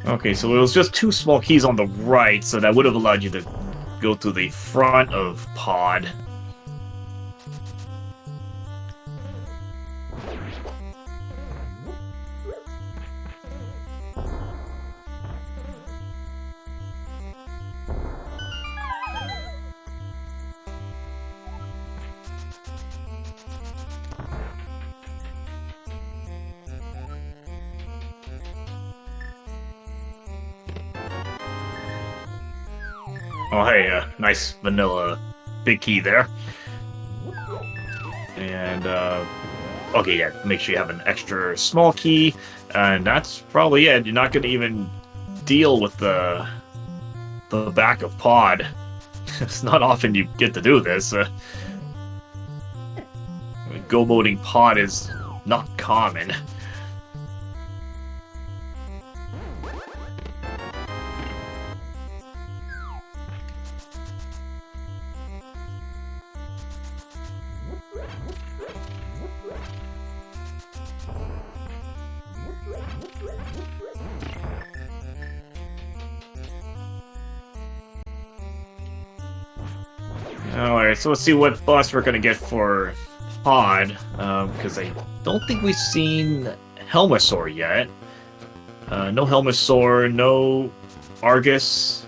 [SPEAKER 2] Okay, so it was just 2 small keys on the right, so that would have allowed you to go to the front of Pod. Oh, hey, nice vanilla big key there. And, okay, yeah, make sure you have an extra small key, and that's probably it. You're not going to even deal with the back of Pod. It's not often you get to do this. Go-moding Pod is not common. Alright, so let's see what boss we're gonna get for Pod, because I don't think we've seen Helmasaur yet. No Helmasaur, no Argus,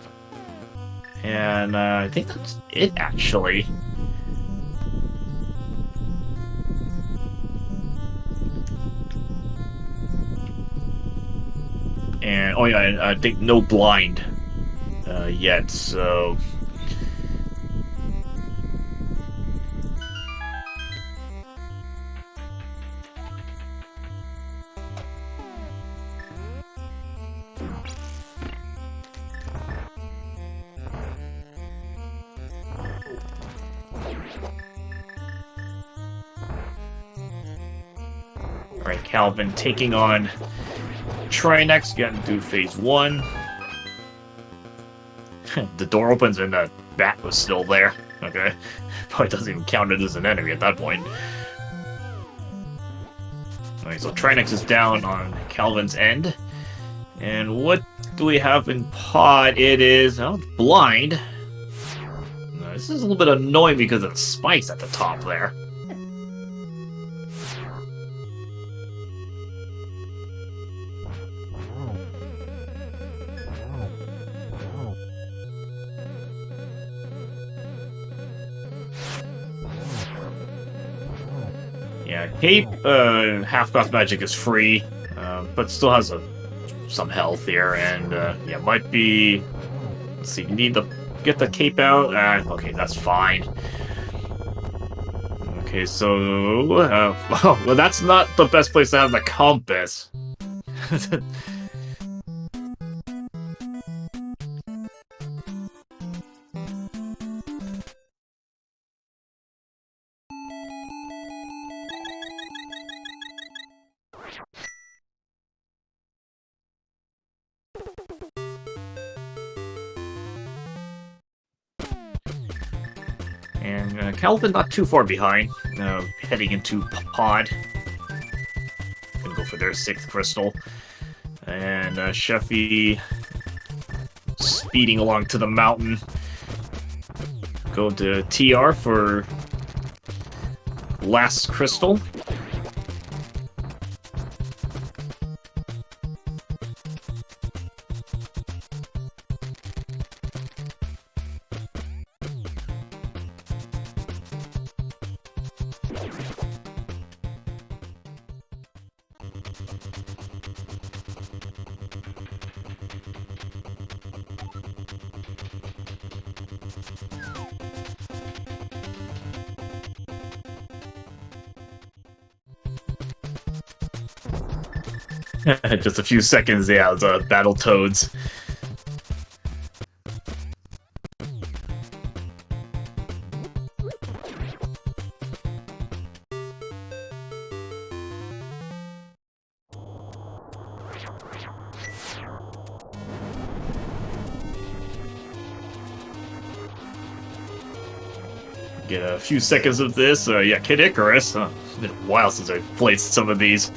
[SPEAKER 2] and I think that's it, actually. And oh yeah, I think no blind yet. So alright, Calvin taking on Trinex, getting through phase 1. The door opens and the bat was still there. Okay. Probably doesn't even count it as an enemy at that point. Alright, so Trinex is down on Calvin's end. And what do we have in pod? It is blind. This is a little bit annoying because of the spikes at the top there. Yeah, Cape, half-cost magic is free, but still has some health here, and yeah, might be... Let's see, you need to get the Cape out. Okay, that's fine. Okay, so... oh, well, that's not the best place to have the compass. And Calvin not too far behind, heading into pod. Gonna go for their 6th crystal. And Sheffy speeding along to the mountain. Go to TR for last crystal. Just a few seconds, yeah, the battle toads. Get a few seconds of this. Yeah, Kid Icarus. It's been a while since I've played some of these.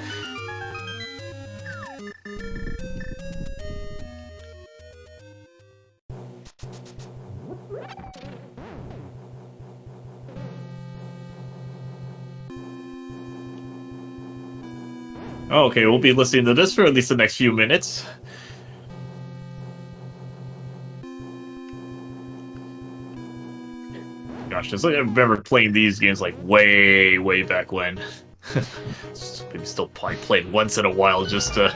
[SPEAKER 2] Okay, we'll be listening to this for at least the next few minutes. Gosh, just like I remember playing these games like way back when. Maybe still probably played once in a while just to...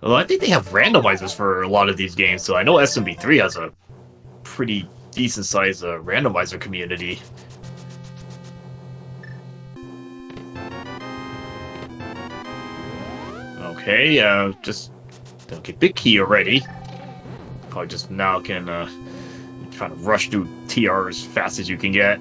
[SPEAKER 2] Although I think they have randomizers for a lot of these games, so I know SMB3 has a pretty decent-sized randomizer community. Okay, just... Okay, big key already. Probably just now can, try to rush through TR as fast as you can get.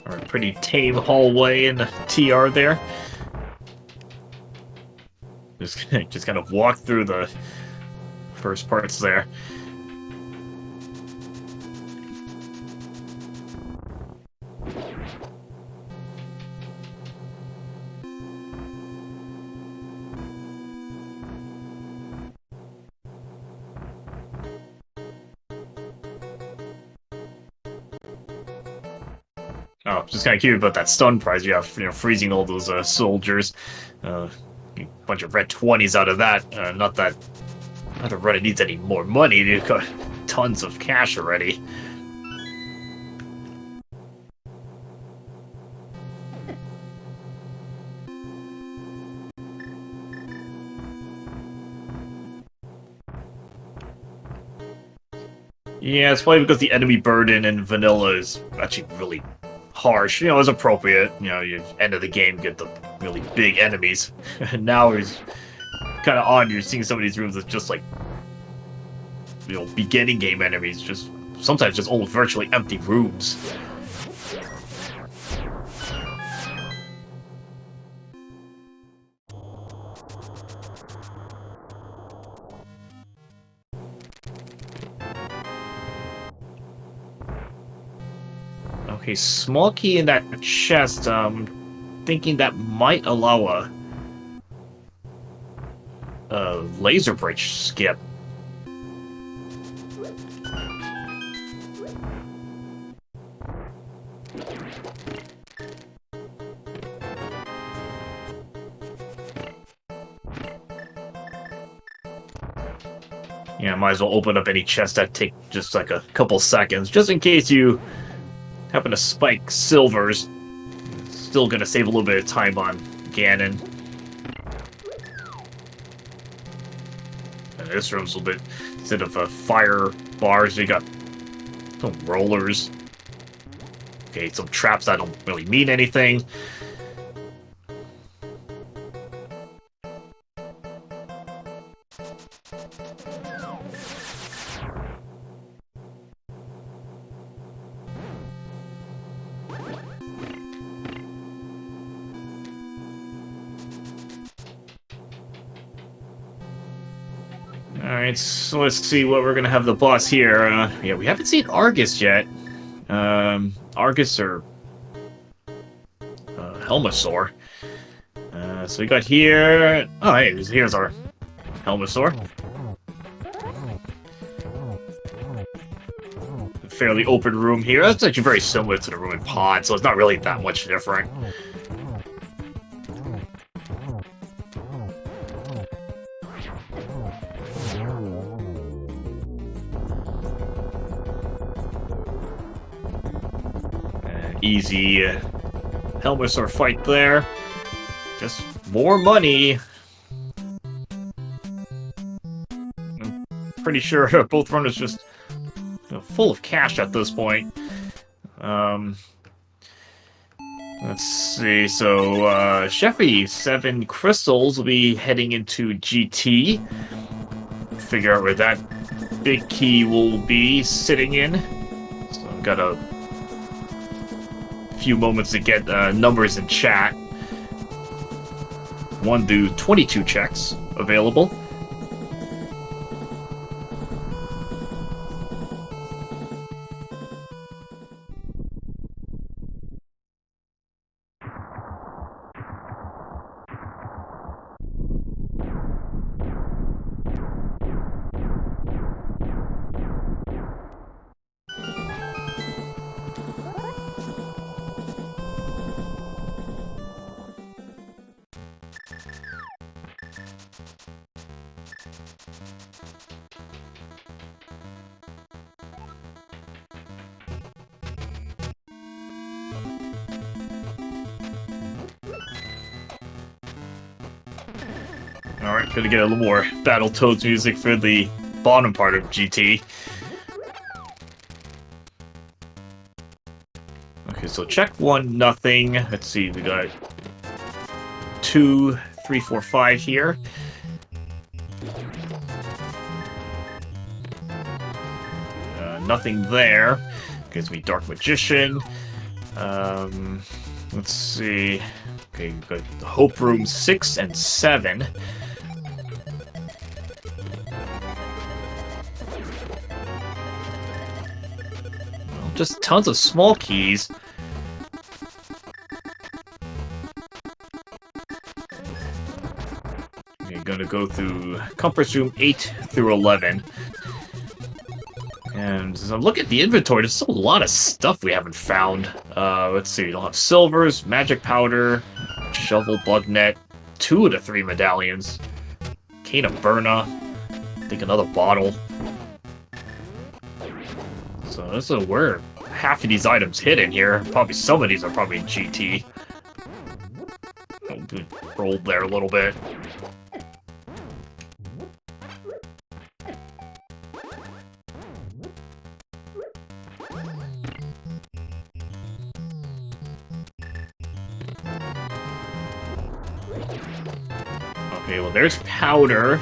[SPEAKER 2] Or a pretty tame hallway in the TR there. Just kind of walk through the first parts there. Oh, just kind of curious about that stun prize. You have, freezing all those soldiers. A bunch of red 20s out of that. Not that Runner needs any more money. They've got tons of cash already. Yeah, it's probably because the enemy burden in vanilla is actually really harsh. It's appropriate. You end of the game, get the really big enemies. And now it's kind of odd. You're seeing some of these rooms with just like, beginning game enemies. Just sometimes just almost virtually empty rooms. Okay, small key in that chest. Thinking that might allow a laser bridge skip. Yeah, might as well open up any chest that take just like a couple seconds, just in case you happen to spike silvers. Still gonna save a little bit of time on Ganon. And this room's a little bit, instead of fire bars, we got some rollers. Okay, some traps that don't really mean anything. Alright, so let's see what we're gonna have the boss here. Yeah, we haven't seen Argus yet. Argus or Helmasaur. So we got here. Oh, hey, here's our Helmasaur. Fairly open room here. That's actually very similar to the room in Pod, so it's not really that much different. Easy Helmasaur fight there. Just more money. I'm pretty sure both runners just full of cash at this point. Let's see. So Sheffy 7 crystals will be heading into GT. Figure out where that big key will be sitting in. So I've got a few moments to get numbers in chat. 1 to 22 checks available. Alright, gonna get a little more Battletoads music for the bottom part of GT. Okay, so check 1, nothing. Let's see, we got 2, 3, 4, 5 here. Nothing there. Gives me Dark Magician. Let's see. Okay, we've got the Hope Room 6 and 7. Just tons of small keys. Okay, gonna go through Compass Room 8 through 11. And as I look at the inventory, there's still a lot of stuff we haven't found. Let's see. You'll have silvers, magic powder, shovel, bug net, 2 of the 3 medallions, cane of Burna, I think another bottle. So this is where half of these items hidden here. Probably some of these are probably GT. Rolled there a little bit. Okay, well there's powder.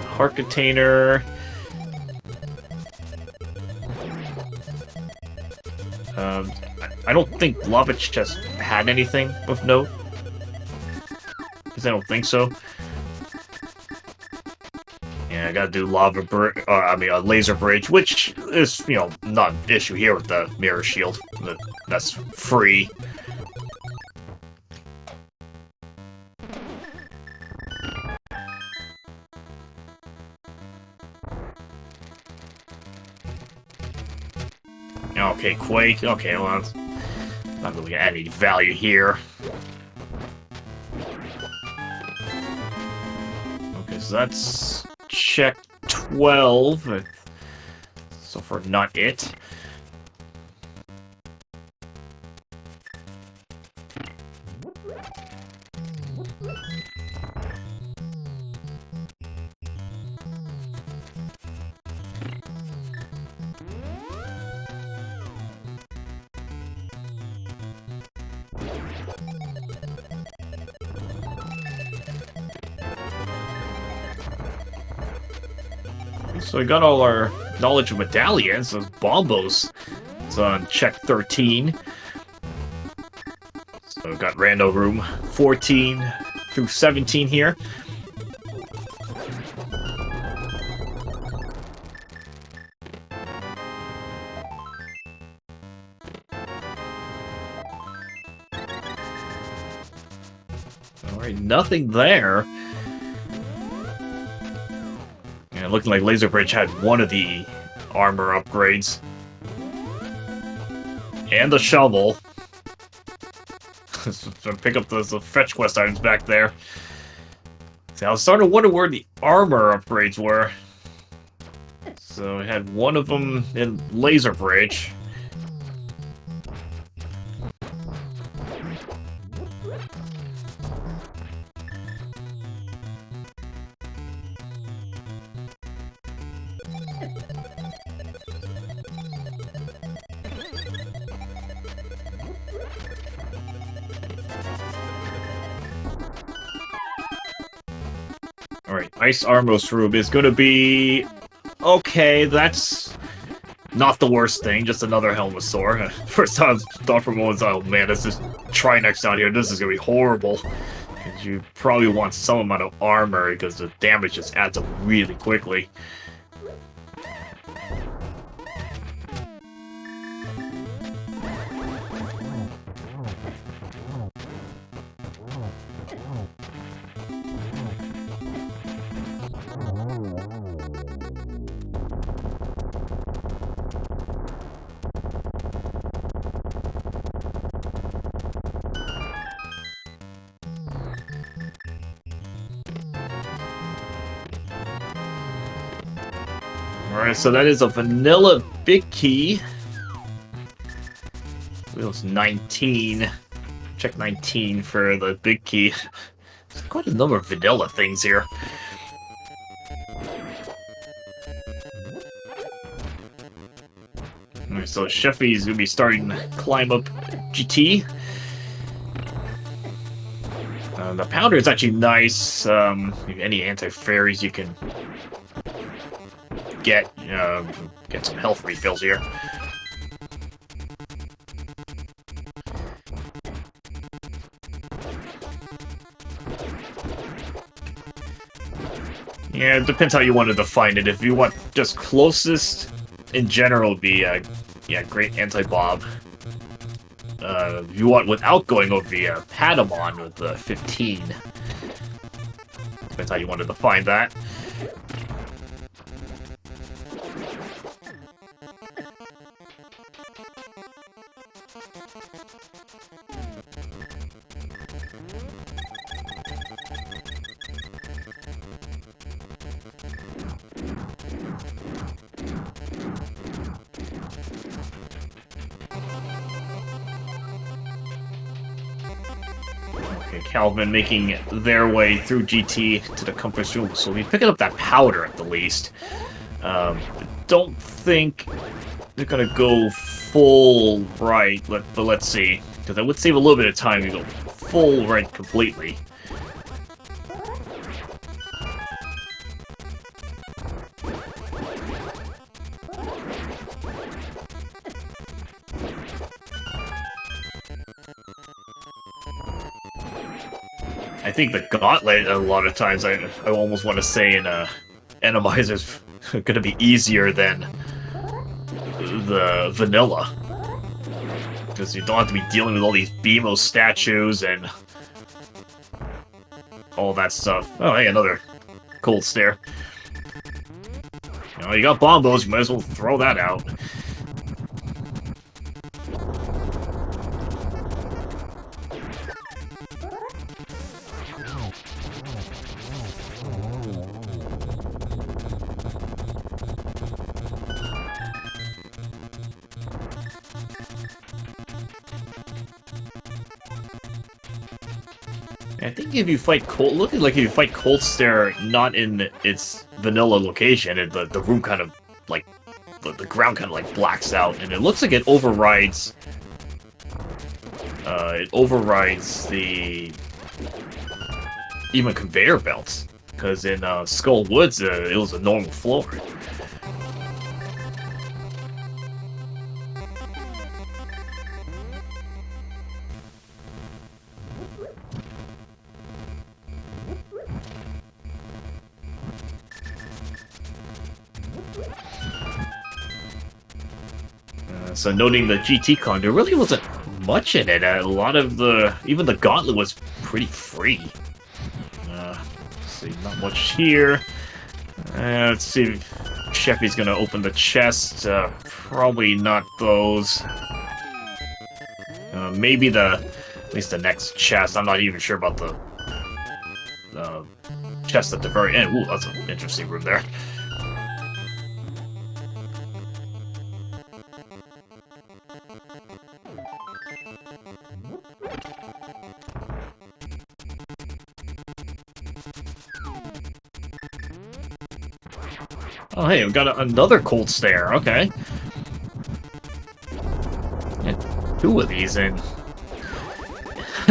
[SPEAKER 2] Heart container. I don't think lava chest had anything of note. Because I don't think so. Yeah, I gotta do lava bridge. A laser bridge, which is, you know, not an issue here with the mirror shield. That's free. Okay, Quake. Okay, well, that's not really gonna add any value here. Okay, so that's check 12. So far, not it. So we got all our knowledge of medallions, those bombos. It's on check 13. So we've got rando room 14 through 17 here. Alright, nothing there. Looking like Laser Bridge had one of the armor upgrades. And the shovel. So pick up the fetch quest items back there. See, I was starting to wonder where the armor upgrades were. So we had one of them in Laser Bridge. Alright, Ice Armos Room is gonna be... Okay, that's not the worst thing, just another Helmosaur. First time I thought for moments, oh man, this is Trinex down here, this is gonna be horrible. Because you probably want some amount of armor, because the damage just adds up really quickly. Alright, so that is a vanilla big key. Wheels 19. Check 19 for the big key. There's quite a number of vanilla things here. Alright, so Sheffy's gonna be starting to climb up GT. The powder is actually nice. Any anti-fairies you can get some health refills here. Yeah, it depends how you want to define it. If you want just closest, in general, would be great anti-bob. If you want without going over the Patamon with the 15. Depends how you want to define that. Okay, Calvin making their way through GT to the compass room, so we're picking up that powder at the least. Don't think they're gonna go full right, but let's see. Because that would save a little bit of time to go full right completely. I think the gauntlet, a lot of times, I almost want to say in Enemizer's gonna be easier than the vanilla. Because you don't have to be dealing with all these BMO statues and all that stuff. Oh, hey, another cold stare. You know, you got bombos, you might as well throw that out. I think if you fight Cold, looking like if you fight Cold Stare not in its vanilla location, the room kind of like the ground kind of like blacks out, and it looks like it overrides. It overrides the even conveyor belts, because in Skull Woods it was a normal floor. So noting the GT con, there really wasn't much in it. A lot of even the gauntlet was pretty free. Let's see, not much here. Let's see if Sheffy's gonna open the chest. Probably not those. Maybe at least the next chest. I'm not even sure about the chest at the very end. Ooh, that's an interesting room there. Oh, hey, we got another cold stare. Okay. And 2 of these in.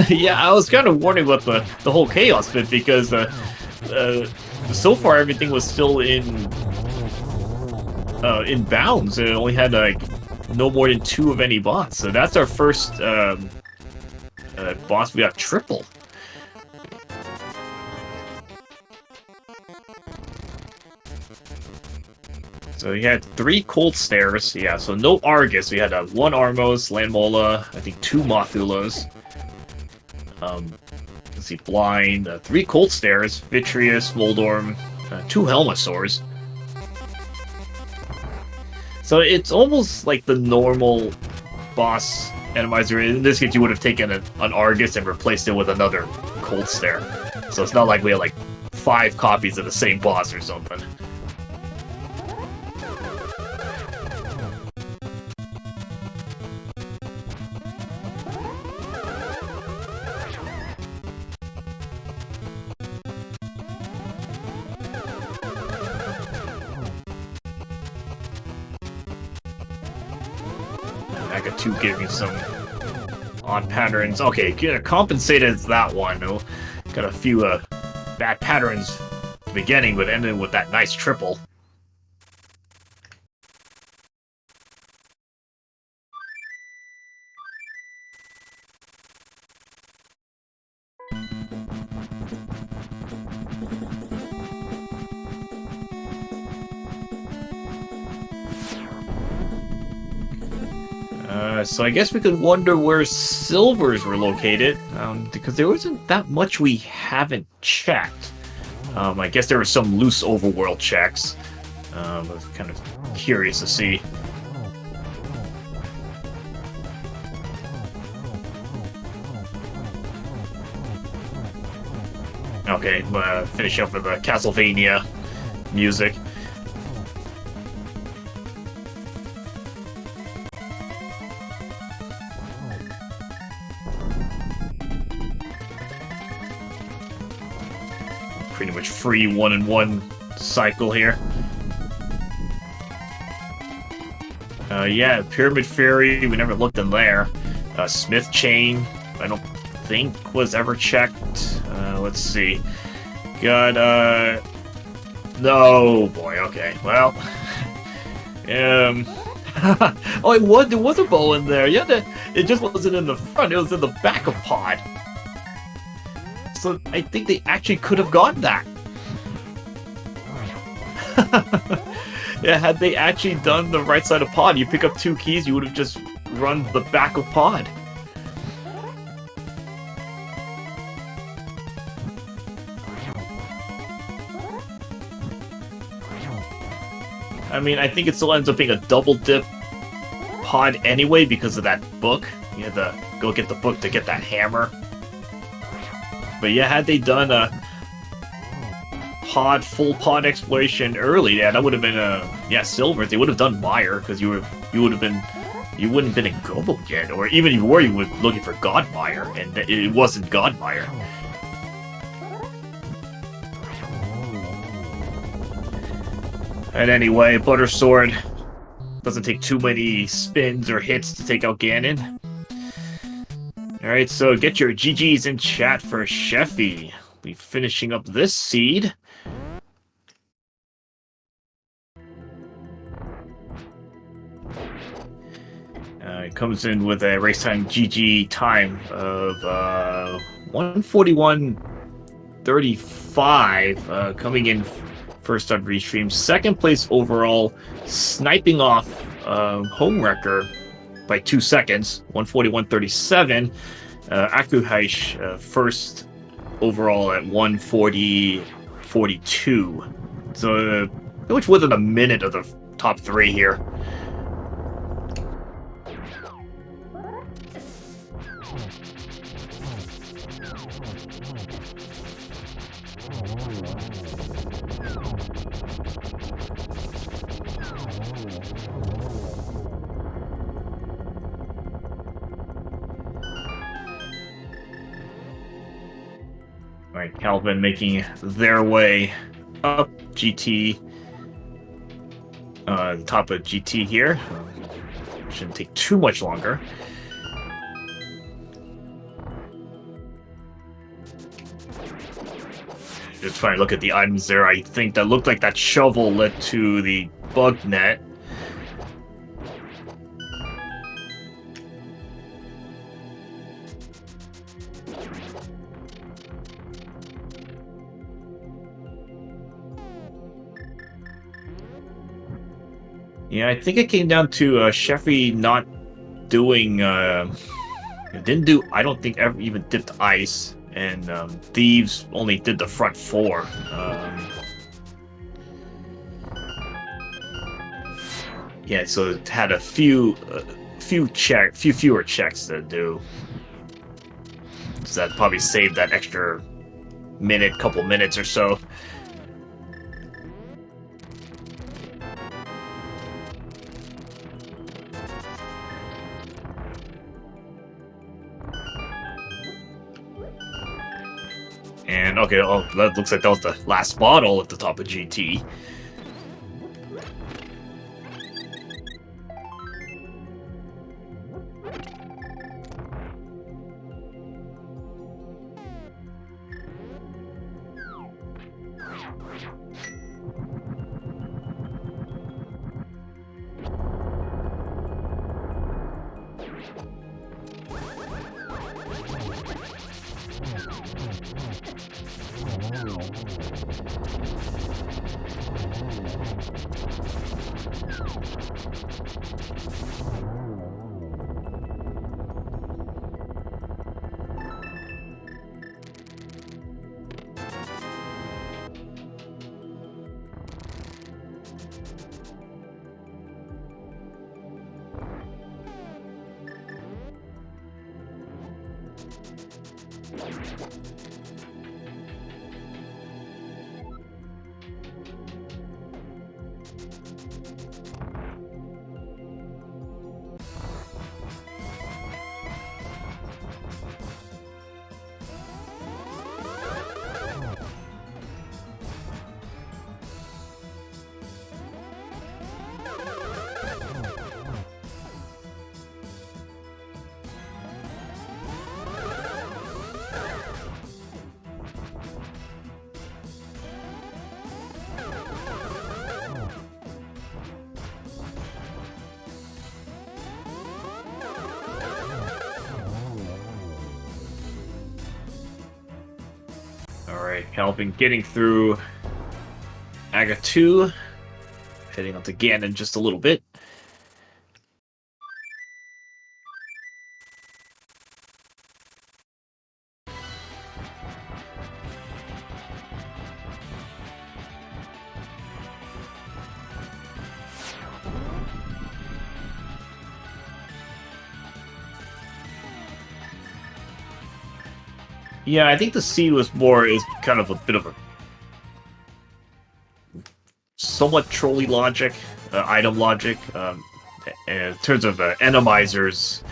[SPEAKER 2] Yeah, I was kind of wondering about the whole chaos bit, because so far everything was still in bounds. It only had like no more than 2 of any boss. So that's our first boss. We got triple. So we had 3 cold stares. Yeah, so no Argus. We had 1 Armos, Landmola, I think 2 Mothulas. Let's see, Blind, 3 cold stares, Vitreous, Moldorm, 2 Helmasaurs. So it's almost like the normal boss Enemizer. In this case, you would have taken an Argus and replaced it with another cold stare. So it's not like we had like 5 copies of the same boss or something. Mega 2 giving some odd patterns. Okay, compensated that one. Oh, got a few bad patterns at the beginning, but ended with that nice triple. So I guess we could wonder where silvers were located, because there wasn't that much we haven't checked. I guess there were some loose overworld checks. I was kind of curious to see. Okay, finishing up with the Castlevania music. Pretty much free 1-in-1 cycle here. Yeah, Pyramid Fairy, we never looked in there. Smith Chain, I don't think was ever checked. Let's see. Got, no, boy, okay, well. Oh, there was a bow in there. Yeah, it just wasn't in the front, it was in the back of Pod. So I think they actually could have gotten that. Yeah, had they actually done the right side of Pod, you pick up 2 keys, you would have just run the back of Pod. I mean, I think it still ends up being a double dip Pod anyway because of that book. You had to go get the book to get that hammer. But yeah, had they done a full pod exploration early, yeah, that would have been silver. They would have done Mire because you wouldn't have been in Gobo yet, or even if you were, you were looking for God Mire, and it wasn't God Mire. And anyway, Butter Sword doesn't take too many spins or hits to take out Ganon. Alright, so get your GGs in chat for Sheffy. We'll be finishing up this seed. It comes in with a race time GG time of 141.35, coming in first on restream. Second place overall, sniping off Homewrecker by 2 seconds, 141.37. Akuhaish first overall at 140.42. So pretty much within a minute of the top 3 here. Right, Calvin making their way up GT. The top of GT here. Shouldn't take too much longer. Just trying to look at the items there. I think that looked like that shovel led to the bug net. Yeah, I think it came down to Sheffy not doing. Didn't do. I don't think ever even did the ice, and Thieves only did the front 4. Yeah, so it had a few fewer checks to do. So that probably saved that extra couple minutes or so. And okay, that looks like that was the last bottle at the top of GT. Alright, Calvin getting through Aga 2. Heading on to Ganon just a little bit. Yeah, I think the seed was more is kind of a bit of a somewhat trolley logic, item logic. In terms of Enemizers,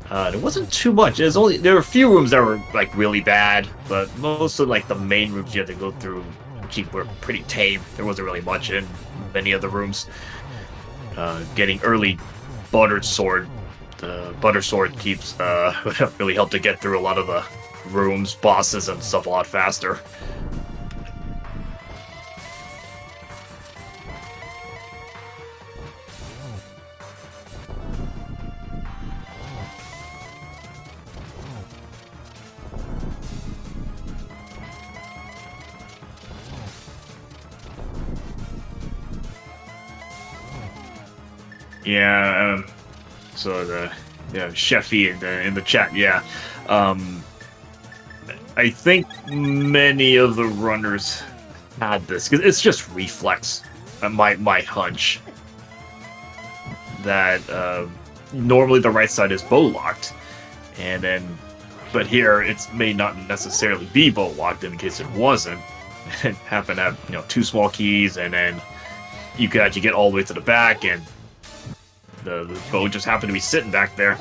[SPEAKER 2] there wasn't too much. There were a few rooms that were like really bad, but most of like the main rooms you had to go through were pretty tame. There wasn't really much in many of the rooms. Getting early buttered sword, the butter sword keeps really helped to get through a lot of the rooms, bosses, and stuff a lot faster. Yeah, so Sheffy in the chat, yeah. I think many of the runners had this because it's just reflex. My hunch that normally the right side is bow locked, but here it may not necessarily be bow locked in case it wasn't. It happened to have 2 small keys, and then you could actually get all the way to the back, and the bow just happened to be sitting back there.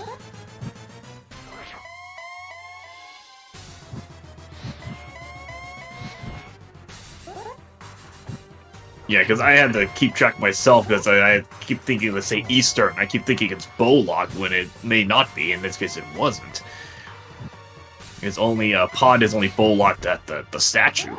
[SPEAKER 2] Yeah, because I had to keep track myself because I keep thinking, let's say Eastern, I keep thinking it's bow locked when it may not be. In this case, it wasn't. It's only pod is only bow locked at the statue.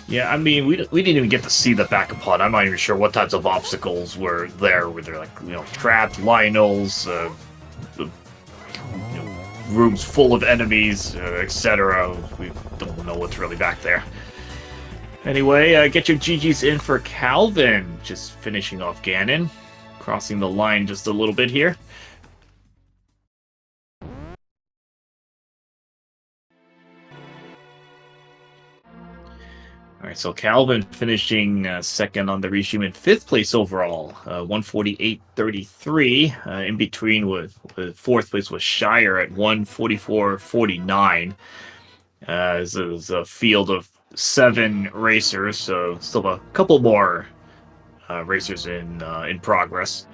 [SPEAKER 2] Yeah, I mean, we didn't even get to see the back of pod. I'm not even sure what types of obstacles were there. Were there like trapped Lionels, rooms full of enemies, etc. We don't know what's really back there. Anyway, get your GGs in for Calvin. Just finishing off Ganon, crossing the line just a little bit here. All right, so Calvin finishing second on the regime in 5th place overall, 148.33. In between with 4th place was Shire at 144.49. This is a field of 7 racers, so still a couple more racers in progress.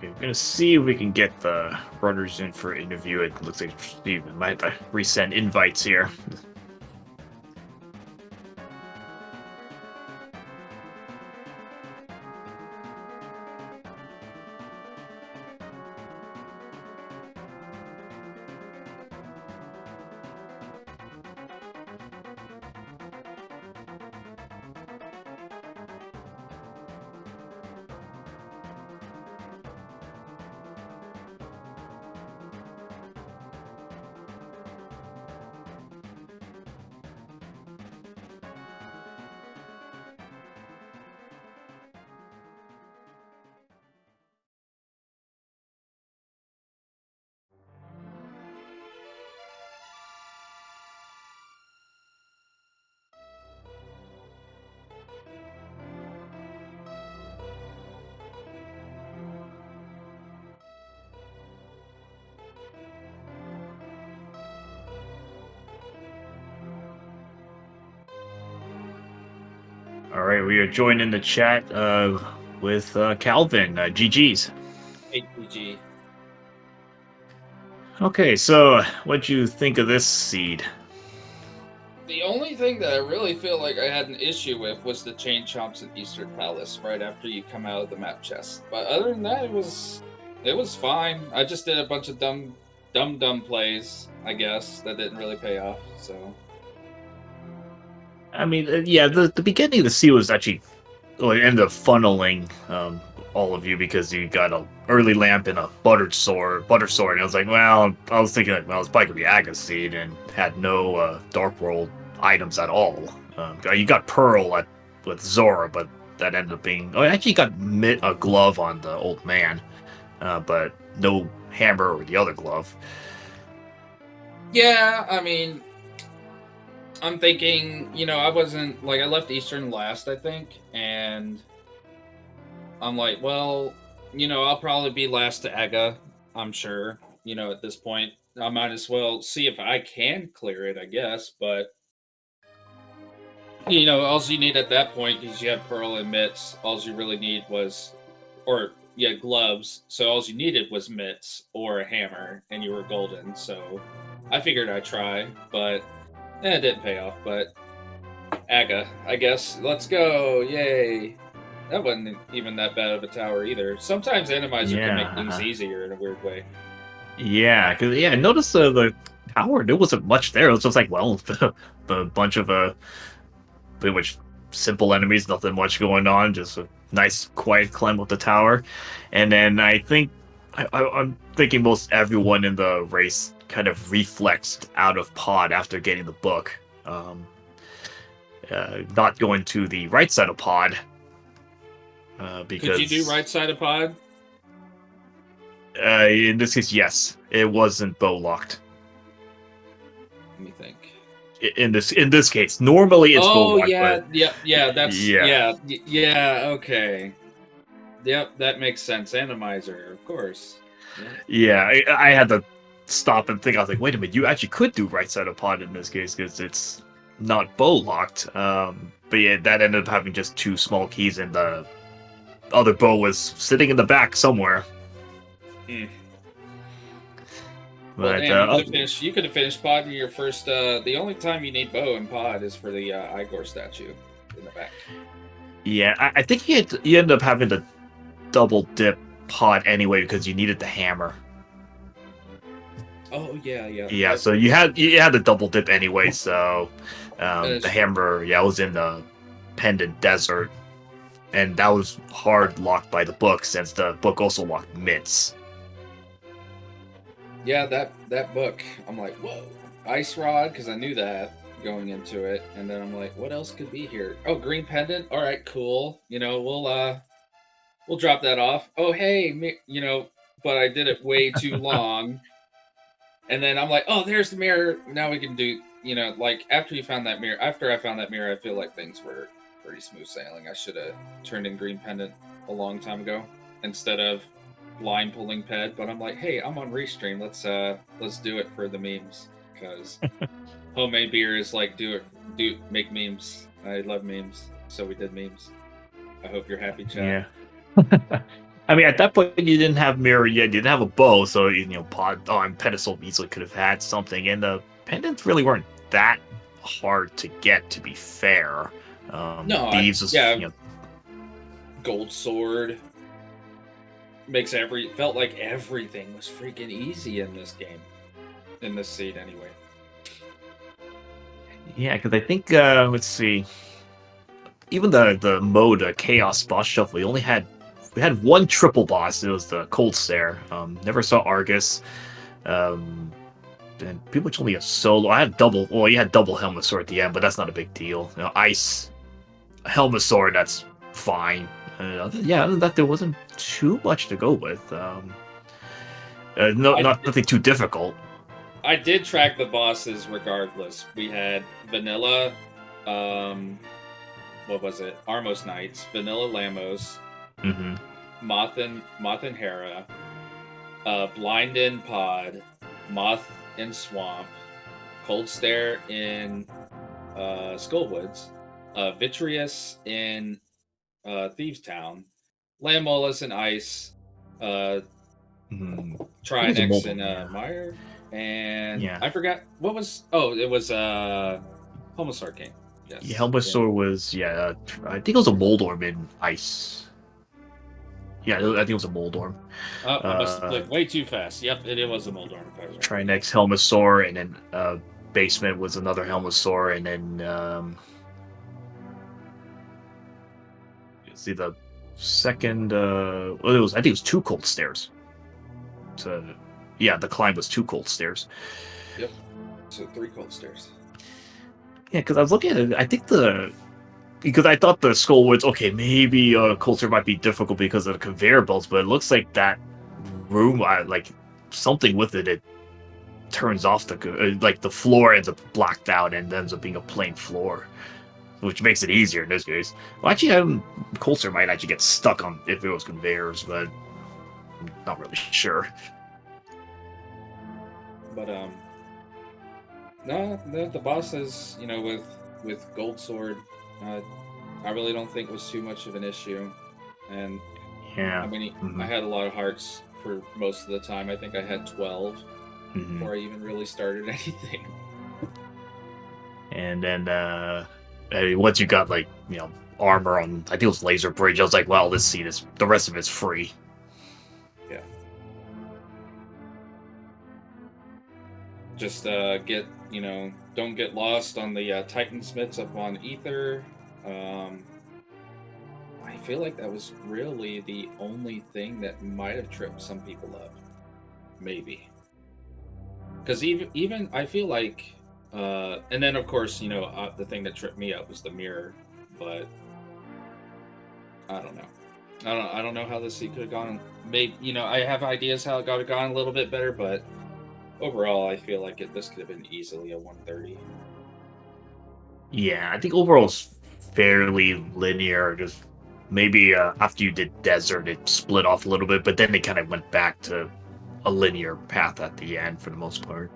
[SPEAKER 2] Okay, I'm gonna see if we can get the runners in for interview. It looks like Steven might have to resend invites here. All right, we are joined in the chat with Calvin. GG's.
[SPEAKER 3] ATG.
[SPEAKER 2] Okay, so what'd you think of this seed?
[SPEAKER 3] The only thing that I really feel like I had an issue with was the chain chomps at Eastern Palace right after you come out of the map chest. But other than that, it was fine. I just did a bunch of dumb plays, I guess, that didn't really pay off. So
[SPEAKER 2] I mean, yeah, the beginning of the seed was actually, well, it ended up funneling all of you because you got a early lamp and a butter sword, and I was like, well, I was thinking, well, it's probably gonna be Aga seed and had no Dark World items at all. You got Pearl with Zora, but that ended up being, oh, I actually got a glove on the old man, but no hammer or the other glove.
[SPEAKER 3] yeah, I mean, I'm thinking, I wasn't like I left Eastern last, I think, and I'm like, well, I'll probably be last to Ega, I'm sure. At this point, I might as well see if I can clear it, I guess. But all you need at that point, because you have Pearl and Mitts, all you really need was, or yeah, gloves. So all you needed was Mitts or a hammer, and you were golden. So I figured I'd try, but it didn't pay off. But Aga, I guess. Let's go! Yay! That wasn't even that bad of a tower either. Sometimes Enemizer can make things easier in a weird way.
[SPEAKER 2] Yeah, because notice the tower. There wasn't much there. It was just like, well, the bunch of pretty much simple enemies, nothing much going on, just a nice quiet climb up the tower. And then I think I'm thinking most everyone in the race kind of reflexed out of pod after getting the book. Not going to the right side of pod. Because
[SPEAKER 3] could you do right side of pod?
[SPEAKER 2] In this case, yes, it wasn't bow locked.
[SPEAKER 3] Let me think.
[SPEAKER 2] In this case, normally it's bow locked.
[SPEAKER 3] Okay. Yep, that makes sense. Enemizer, of course.
[SPEAKER 2] Yeah, I had to stop and think. I was like, wait a minute, you actually could do right side of pod in this case because it's not bow locked. But yeah, that ended up having just 2 small keys, and the other bow was sitting in the back somewhere.
[SPEAKER 3] Well, you could have finished pod in your first. The only time you need bow in pod is for the Igor statue in the back.
[SPEAKER 2] Yeah, I think you ended up having to double dip pod anyway because you needed the hammer.
[SPEAKER 3] Oh yeah.
[SPEAKER 2] Yeah, so you had the double dip anyway. So the hammer, was in the Pendant Desert, and that was hard locked by the book since the book also locked Mitts.
[SPEAKER 3] Yeah, that book. I'm like, whoa, Ice Rod, because I knew that going into it, and then I'm like, what else could be here? Oh, Green Pendant. All right, cool. We'll drop that off. Oh, hey, but I did it way too long. And then I'm like, oh, there's the mirror. Now we can do, like after I found that mirror, I feel like things were pretty smooth sailing. I should have turned in Green Pendant a long time ago instead of line pulling ped. But I'm like, hey, I'm on Restream. Let's do it for the memes, because homemade beer is like make memes. I love memes, so we did memes. I hope you're happy, Chad.
[SPEAKER 2] Yeah. I mean, at that point, you didn't have mirror yet. You didn't have a bow, so pod and pedestal easily could have had something. And the pendants really weren't that hard to get, to be fair.
[SPEAKER 3] No,
[SPEAKER 2] Beads was,
[SPEAKER 3] yeah, gold sword felt like everything was freaking easy in this game, in this seed anyway.
[SPEAKER 2] yeah, because I think let's see, even the mode chaos boss shuffle, we had one triple boss. It was the cold stare. Never saw Argus. And people told me a solo. I had double. Well, you had double helmet sword at the end, but that's not a big deal. Ice helmet sword, that's fine. Other than that, there wasn't too much to go with. Nothing too difficult.
[SPEAKER 3] I did track the bosses regardless. We had vanilla, what was it? Armos Knights, vanilla Lamos, Moth and Hera, Blind in Pod, Moth in Swamp, Cold Stare in Skullwoods, Vitreous in Thieves Town, Lamolus in Ice, Trinex in Mire, and I forgot what was. Oh, it was Homosar King. Yes.
[SPEAKER 2] Yeah, Helmasaur was I think it was a Moldorm in Ice. Yeah, I think it was a Moldorm.
[SPEAKER 3] I must have clicked way too fast. Yep, it was a Moldorm.
[SPEAKER 2] Trinex Helmasaur, and then Basement was another Helmasaur, and then see the second. I think it was two Cold Stairs. The climb was two Cold Stairs.
[SPEAKER 3] Yep. So 3 Cold Stairs.
[SPEAKER 2] Yeah, because I was looking at it. I think because I thought the Skullwoods, okay, maybe Cold Stair might be difficult because of the conveyor belts, but it looks like that room, like something with it turns off the floor ends up blacked out and ends up being a plain floor, which makes it easier in this case. Well, actually, Cold Stair might actually get stuck on if it was conveyors, but I'm not really sure.
[SPEAKER 3] But no, the bosses, with Gold Sword, I really don't think was too much of an issue. And
[SPEAKER 2] yeah,
[SPEAKER 3] I mean, I had a lot of hearts for most of the time. I think I had 12 before I even really started anything.
[SPEAKER 2] And then once you got armor on, I think it was Laser Bridge, I was like, well, let's see this. The rest of it's free.
[SPEAKER 3] Yeah. Just don't get lost on the Titan Smiths up on Ether. I feel like that was really the only thing that might have tripped some people up. Maybe. Because even I feel like, and then of course, the thing that tripped me up was the mirror, but I don't know. I don't know how this could have gone. Maybe, I have ideas how it could have gone a little bit better, but overall, I feel like this could have been easily a 130.
[SPEAKER 2] Yeah, I think overall it's fairly linear. Just maybe after you did Desert, it split off a little bit, but then it kind of went back to a linear path at the end for the most part.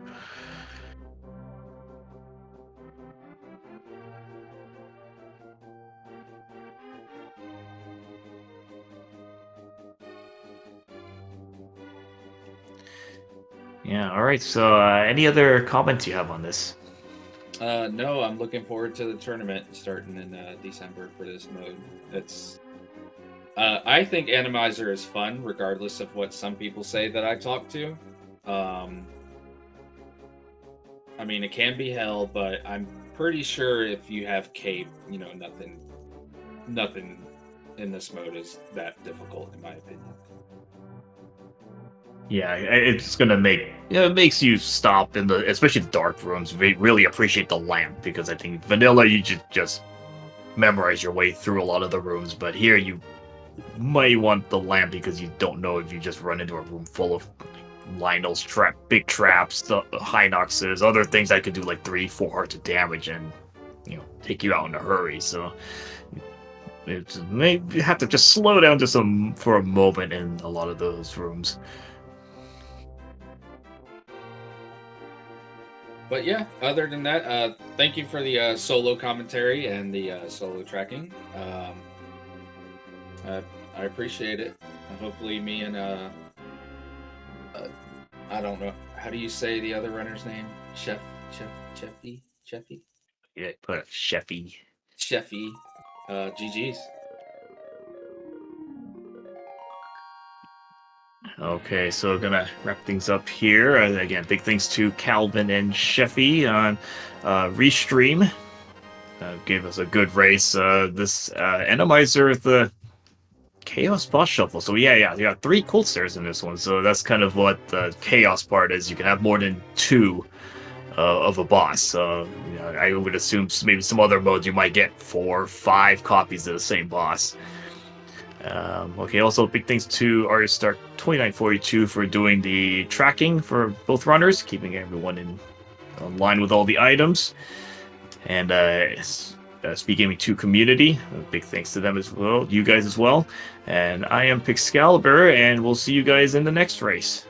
[SPEAKER 2] Yeah, all right. So any other comments you have on this?
[SPEAKER 3] No, I'm looking forward to the tournament starting in December for this mode. I think Enemizer is fun, regardless of what some people say that I talk to. I mean, it can be hell, but I'm pretty sure if you have Cape, nothing in this mode is that difficult, in my opinion.
[SPEAKER 2] Yeah, it's gonna it makes you stop especially the dark rooms. Really appreciate the lamp, because I think vanilla you just memorize your way through a lot of the rooms, but here you might want the lamp because you don't know if you just run into a room full of Lionel's big traps, the Hinoxes, other things that could do like 3-4 hearts of damage and take you out in a hurry. So you have to just slow down for a moment in a lot of those rooms.
[SPEAKER 3] But yeah, other than that, thank you for the solo commentary and the solo tracking. I appreciate it. And hopefully me and I don't know, how do you say the other runner's name? Cheffy?
[SPEAKER 2] Yeah, put a Sheffy.
[SPEAKER 3] Sheffy. GG's.
[SPEAKER 2] Okay, so gonna wrap things up here. Again, big thanks to Calvin and Sheffy on Restream. Gave us a good race. This Enemizer, the Chaos Boss Shuffle. So you got 3 Coldstairs in this one. So that's kind of what the Chaos part is. You can have more than 2 of a boss. I would assume maybe some other modes you might get 4 or 5 copies of the same boss. Okay, also big thanks to Artistar 2942 for doing the tracking for both runners, keeping everyone in line with all the items. And Speed Gaming 2 community, big thanks to them as well, you guys as well. And I am Pixcalibur, and we'll see you guys in the next race.